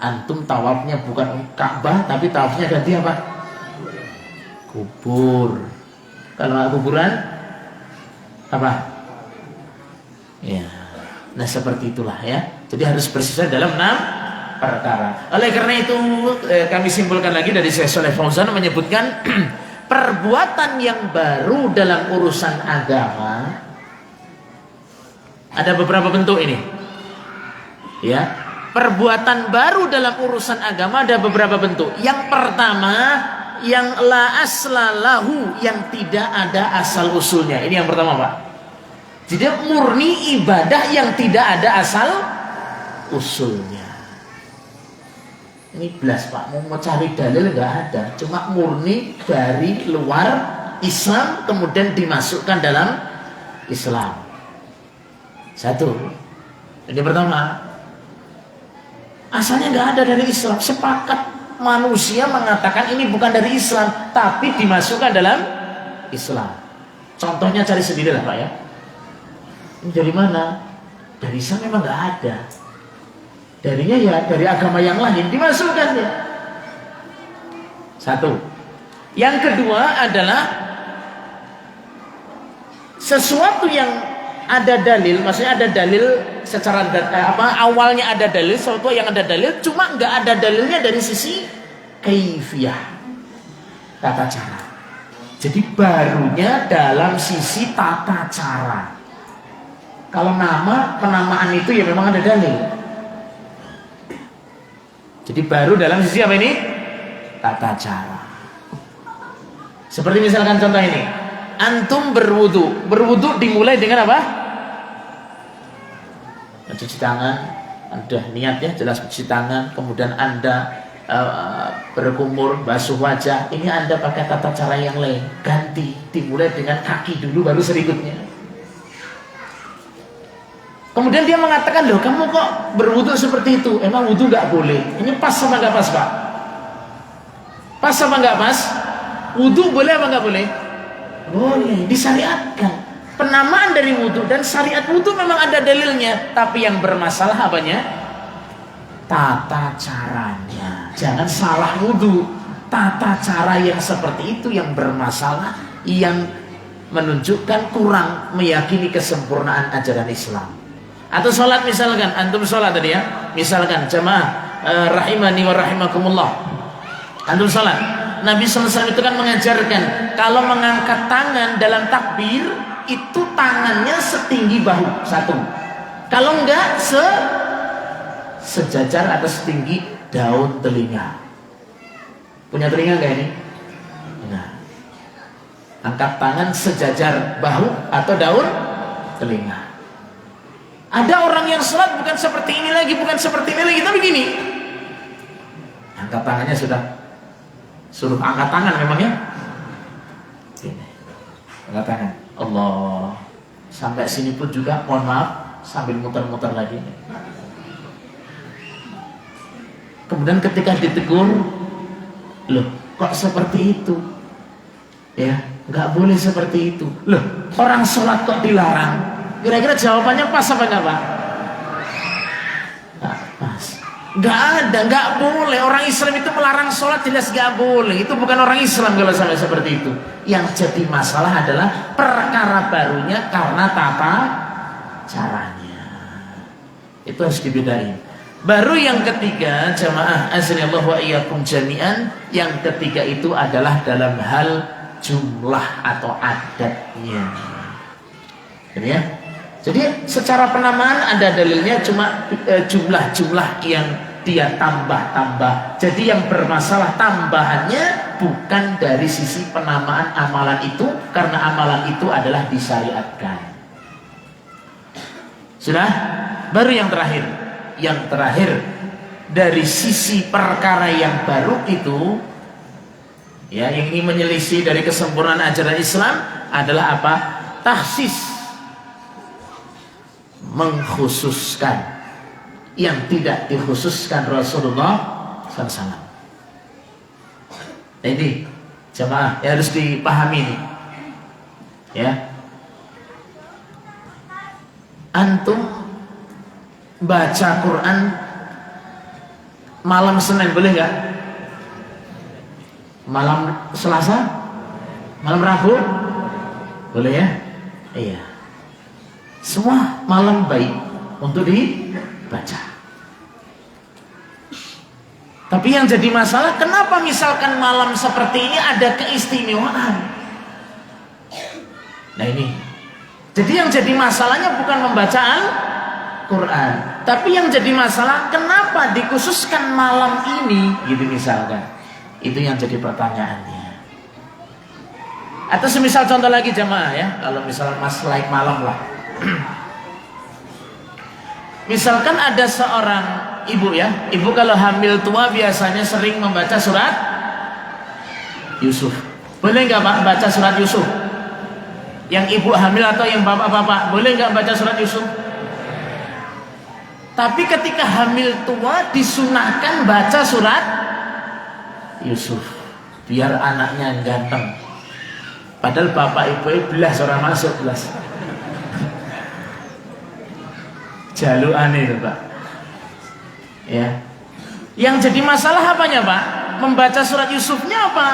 Antum tawafnya bukan Ka'bah, tapi tawafnya ganti apa? Kubur. Kalau kuburan apa? Ya. Nah seperti itulah ya. Jadi harus bersisa dalam 6 perkara. Oleh karena itu kami simpulkan lagi dari Syekh Shalih Fauzan menyebutkan perbuatan yang baru dalam urusan agama ada beberapa bentuk ini. Ya. Perbuatan baru dalam urusan agama ada beberapa bentuk. Yang pertama, yang la aslalahu, yang tidak ada asal usulnya. Ini yang pertama, Pak. Jadi murni ibadah yang tidak ada asal usulnya. Ini belas, Pak. Mau cari dalil nggak ada. Cuma murni dari luar Islam kemudian dimasukkan dalam Islam. Satu. Ini pertama. Asalnya nggak ada dari Islam. Sepakat manusia mengatakan ini bukan dari Islam, tapi dimasukkan dalam Islam. Contohnya cari sendiri lah, Pak ya. Ini dari mana? Dari Islam memang nggak ada. Darinya ya dari agama yang lain dimasukkan ya. Satu. Yang kedua adalah sesuatu yang ada dalil, maksudnya ada dalil secara awalnya ada dalil, sesuatu yang ada dalil, cuma nggak ada dalilnya dari sisi kaifiyah, tata cara. Jadi barunya dalam sisi tata cara. Kalau penamaan itu ya memang ada dalil. Jadi baru dalam sisi apa ini? Tata cara. Seperti misalkan contoh ini, antum berwudu dimulai dengan apa? Mencuci tangan, Anda niat ya, jelas mencuci tangan, kemudian Anda berkumur, basuh wajah. Ini Anda pakai tata cara yang lain, ganti, dimulai dengan kaki dulu baru seributnya. Kemudian dia mengatakan, loh kamu kok berwudu seperti itu? Emang wudu nggak boleh? Ini pas apa nggak pas, Pak? Pas apa nggak pas? Wudu boleh apa nggak boleh? Boleh, disyariatkan. Penamaan dari wudu dan syariat wudu memang ada dalilnya, tapi yang bermasalah apanya? Tata caranya. Jangan salah wudu. Tata cara yang seperti itu yang bermasalah, yang menunjukkan kurang meyakini kesempurnaan ajaran Islam. Atau sholat misalkan, antum sholat tadi ya, misalkan jamaah rahimani wa rahimakumullah, antum sholat, Nabi SAW itu kan mengajarkan kalau mengangkat tangan dalam takbir itu tangannya setinggi bahu satu, kalau enggak sejajar atau setinggi daun telinga. Punya telinga enggak ini? Nah, angkat tangan sejajar bahu atau daun telinga. Ada orang yang sholat bukan seperti ini lagi, tapi gini, angkat tangannya sudah suruh angkat tangan memang ya. Gini, angkat tangan. Allah, sampai sini pun juga mohon maaf sambil muter-muter lagi. Kemudian ketika ditegur, loh kok seperti itu? Ya, nggak boleh seperti itu. Loh, orang sholat kok dilarang? Kira-kira jawabannya pas apa enggak, Pak? Nggak pas. Nggak ada, nggak boleh. Orang Islam itu melarang sholat jelas nggak boleh. Itu bukan orang Islam kalau sampai seperti itu. Yang jadi masalah adalah perkara barunya karena tata caranya. Itu harus dibedain. Baru yang ketiga, jamaah azanillahu wa iyyakum jami'an, yang ketiga itu adalah dalam hal jumlah atau adatnya. Jadi ya. Jadi secara penamaan ada dalilnya, cuma jumlah-jumlah yang dia tambah-tambah. Jadi yang bermasalah tambahannya bukan dari sisi penamaan amalan itu, karena amalan itu adalah disyariatkan. Sudah? Baru yang terakhir. Yang terakhir dari sisi perkara yang baru itu, ya, yang ini menyelisih dari kesempurnaan ajaran Islam adalah apa? Tahsis, mengkhususkan yang tidak dikhususkan Rasulullah SAW. Nah ini jemaah ya, harus dipahami nih, ya. Antum baca Quran malam Senin boleh nggak? Malam Selasa? Malam Rabu? Boleh ya? Iya. Semua malam baik untuk dibaca. Tapi yang jadi masalah, kenapa misalkan malam seperti ini ada keistimewaan? Nah ini. Jadi yang jadi masalahnya bukan pembacaan Quran, tapi yang jadi masalah kenapa dikhususkan malam ini, gitu misalkan. Itu yang jadi pertanyaannya. Atau semisal contoh lagi jamaah ya, kalau misal mas like malam lah. Misalkan ada seorang ibu ya, ibu kalau hamil tua biasanya sering membaca surat Yusuf. Boleh nggak Pak baca surat Yusuf? Yang ibu hamil atau yang bapak-bapak, boleh nggak baca surat Yusuf? Tapi ketika hamil tua disunahkan baca surat Yusuf biar anaknya ganteng. Padahal bapak ibu belas orang masuk belas. Jaluk aneh Pak. Ya. Yang jadi masalah apanya Pak? Membaca surat Yusufnya apa?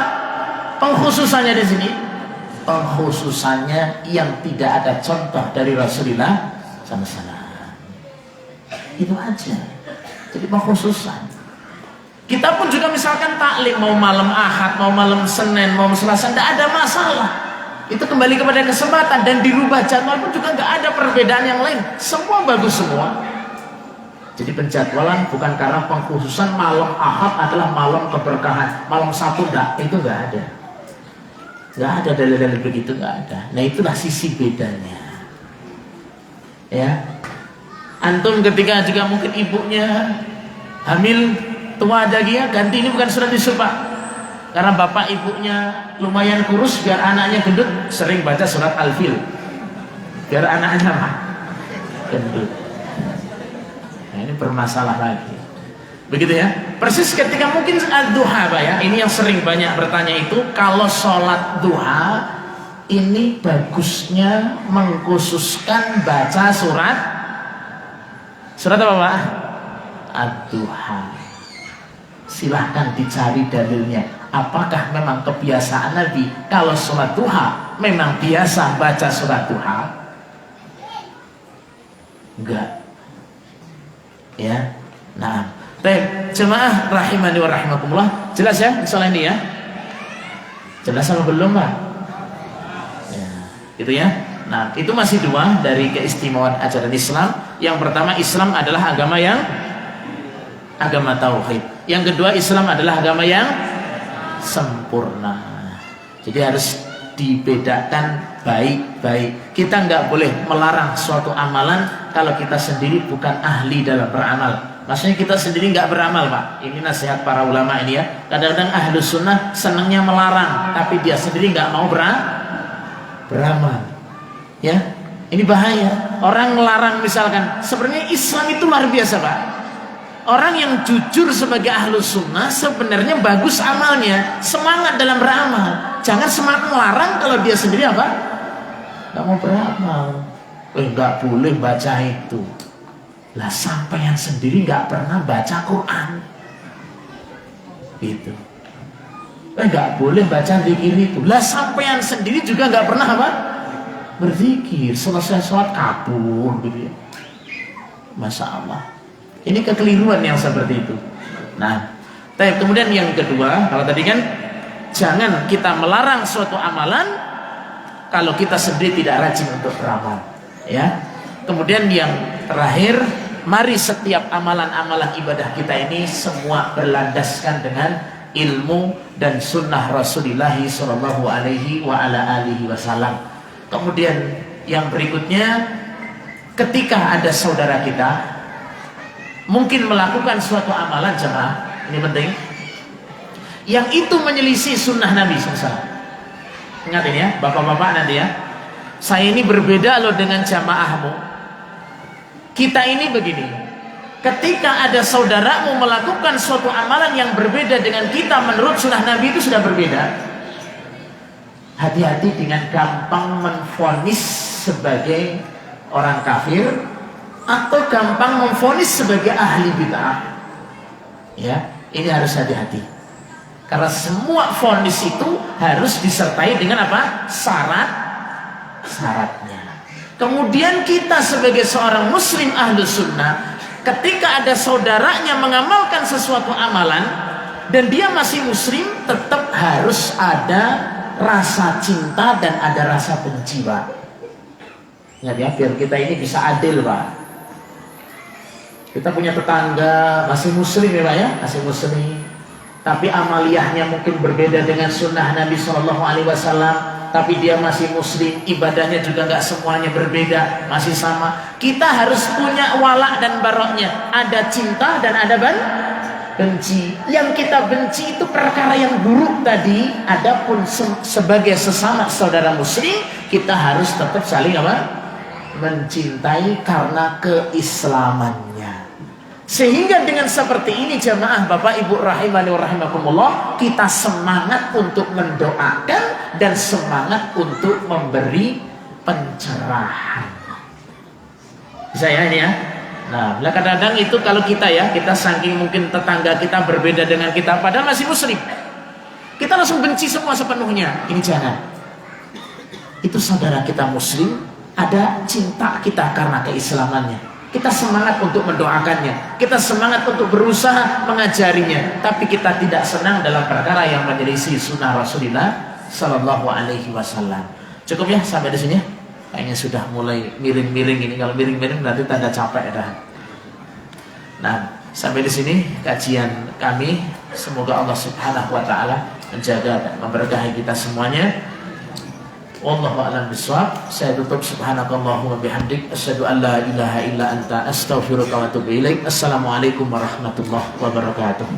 Pengkhususannya di sini. Pengkhususannya yang tidak ada contoh dari Rasulullah SAW. Itu aja. Jadi pengkhususan. Kita pun juga misalkan taklim mau malam Ahad, mau malam Senin, mau Selasa, tidak ada masalah. Itu kembali kepada kesempatan, dan dirubah jadwal pun juga nggak ada perbedaan yang lain. Semua bagus semua. Jadi penjadwalan bukan karena pengkhususan malam Ahad adalah malam keberkahan, malam Sabtu enggak, itu nggak ada. Nggak ada dalil-dalil begitu, nggak ada. Nah itulah sisi bedanya. Ya. Antum ketika juga mungkin ibunya hamil tua ada dia, ganti ini bukan surat Yusuf Pak, karena bapak ibunya lumayan kurus, biar anaknya gendut sering baca surat Al-Fil, biar anaknya Pak gendut. Nah ini bermasalah lagi, begitu ya. Persis ketika mungkin ad-duha Pak ya, ini yang sering banyak bertanya itu, kalau sholat duha ini bagusnya mengkhususkan baca surat apa Pak? Ad-duha. Silahkan dicari dalilnya. Apakah memang kebiasaan Nabi kalau sholat duha memang biasa baca surat duha? Enggak. Ya. Nah, baik jemaah rahimani wa rahimakumullah. Jelas ya soal ini ya? Jelas apa belum Pak? Ya, gitu ya. Nah, itu masih dua dari keistimewaan ajaran Islam. Yang pertama, Islam adalah agama tauhid. Yang kedua, Islam adalah agama yang sempurna. Jadi harus dibedakan baik-baik. Kita nggak boleh melarang suatu amalan kalau kita sendiri bukan ahli dalam beramal. Maksudnya kita sendiri nggak beramal Pak. Ini nasihat para ulama ini ya. Kadang-kadang ahlus sunnah senangnya melarang, tapi dia sendiri nggak mau beramal. Ya, ini bahaya. Orang melarang misalkan, sebenarnya Islam itu luar biasa Pak. Orang yang jujur sebagai ahlus sunnah sebenarnya bagus amalnya, semangat dalam beramal. Jangan semangat melarang kalau dia sendiri apa? Gak mau beramal. Gak boleh baca itu. Lah sampai yang sendiri gak pernah baca Quran. Gitu. Gak boleh baca zikir itu. Lah sampai yang sendiri juga gak pernah apa? Berzikir. Selesai sholat kabur gitu ya. Masya Allah. Ini kekeliruan yang seperti itu. Nah, kemudian yang kedua, kalau tadi kan jangan kita melarang suatu amalan kalau kita sendiri tidak rajin untuk beramal, ya. Kemudian yang terakhir, mari setiap amalan-amalan ibadah kita ini semua berlandaskan dengan ilmu dan sunnah Rasulullah Shallallahu Alaihi Wasallam. Kemudian yang berikutnya, ketika ada saudara kita mungkin melakukan suatu amalan, jemaah, ini penting, yang itu menyelisih sunnah Nabi SAW. Ingat ini ya, bapak-bapak nanti ya, saya ini berbeda loh dengan jamaahmu. Kita ini begini, ketika ada saudaramu melakukan suatu amalan yang berbeda dengan kita menurut sunnah Nabi, itu sudah berbeda. Hati-hati dengan gampang menvonis sebagai orang kafir atau gampang memvonis sebagai ahli bid'ah. Ya, ini harus hati-hati. Karena semua vonis itu harus disertai dengan apa? Syaratnya. Kemudian kita sebagai seorang muslim ahlu sunnah, ketika ada saudaranya mengamalkan sesuatu amalan dan dia masih muslim, tetap harus ada rasa cinta dan ada rasa benci, Pak. Ingat ya, biar kita ini bisa adil, Pak. Kita punya tetangga masih muslim ya, Pak ya, masih muslim, tapi amaliyahnya mungkin berbeda dengan sunnah Nabi SAW, tapi dia masih muslim, ibadahnya juga nggak semuanya berbeda, masih sama. Kita harus punya wala dan baroknya, ada cinta dan ada benci. Yang kita benci itu perkara yang buruk tadi. Adapun sebagai sesama saudara muslim, kita harus tetap saling apa? Mencintai karena keislamannya. Sehingga dengan seperti ini jamaah Bapak Ibu rahimani wa rahimakumullah, kita semangat untuk mendoakan dan semangat untuk memberi pencerahan. Bisa ya ini ya? Nah, kadang-kadang itu kalau kita ya, kita saking mungkin tetangga kita berbeda dengan kita padahal masih muslim, kita langsung benci semua sepenuhnya. Ini jangan. Itu saudara kita muslim, ada cinta kita karena keislamannya. Kita semangat untuk mendoakannya, kita semangat untuk berusaha mengajarinya, tapi kita tidak senang dalam perkara yang menyelisih sunnah Rasulullah Sallallahu Alaihi Wasallam. Cukup ya sampai di sini. Kayaknya sudah mulai miring-miring ini. Kalau miring-miring berarti tanda capek dah. Nah, sampai di sini kajian kami. Semoga Allah Subhanahu Wa Taala menjaga dan memberkahi kita semuanya. Wallahu a'lam bishawab. Saya tutup. Subhanakallahumma bihamdik, asyhadu an la ilaha illa anta, astaghfiruka wa atubu ilaik. Assalamualaikum warahmatullahi wabarakatuh.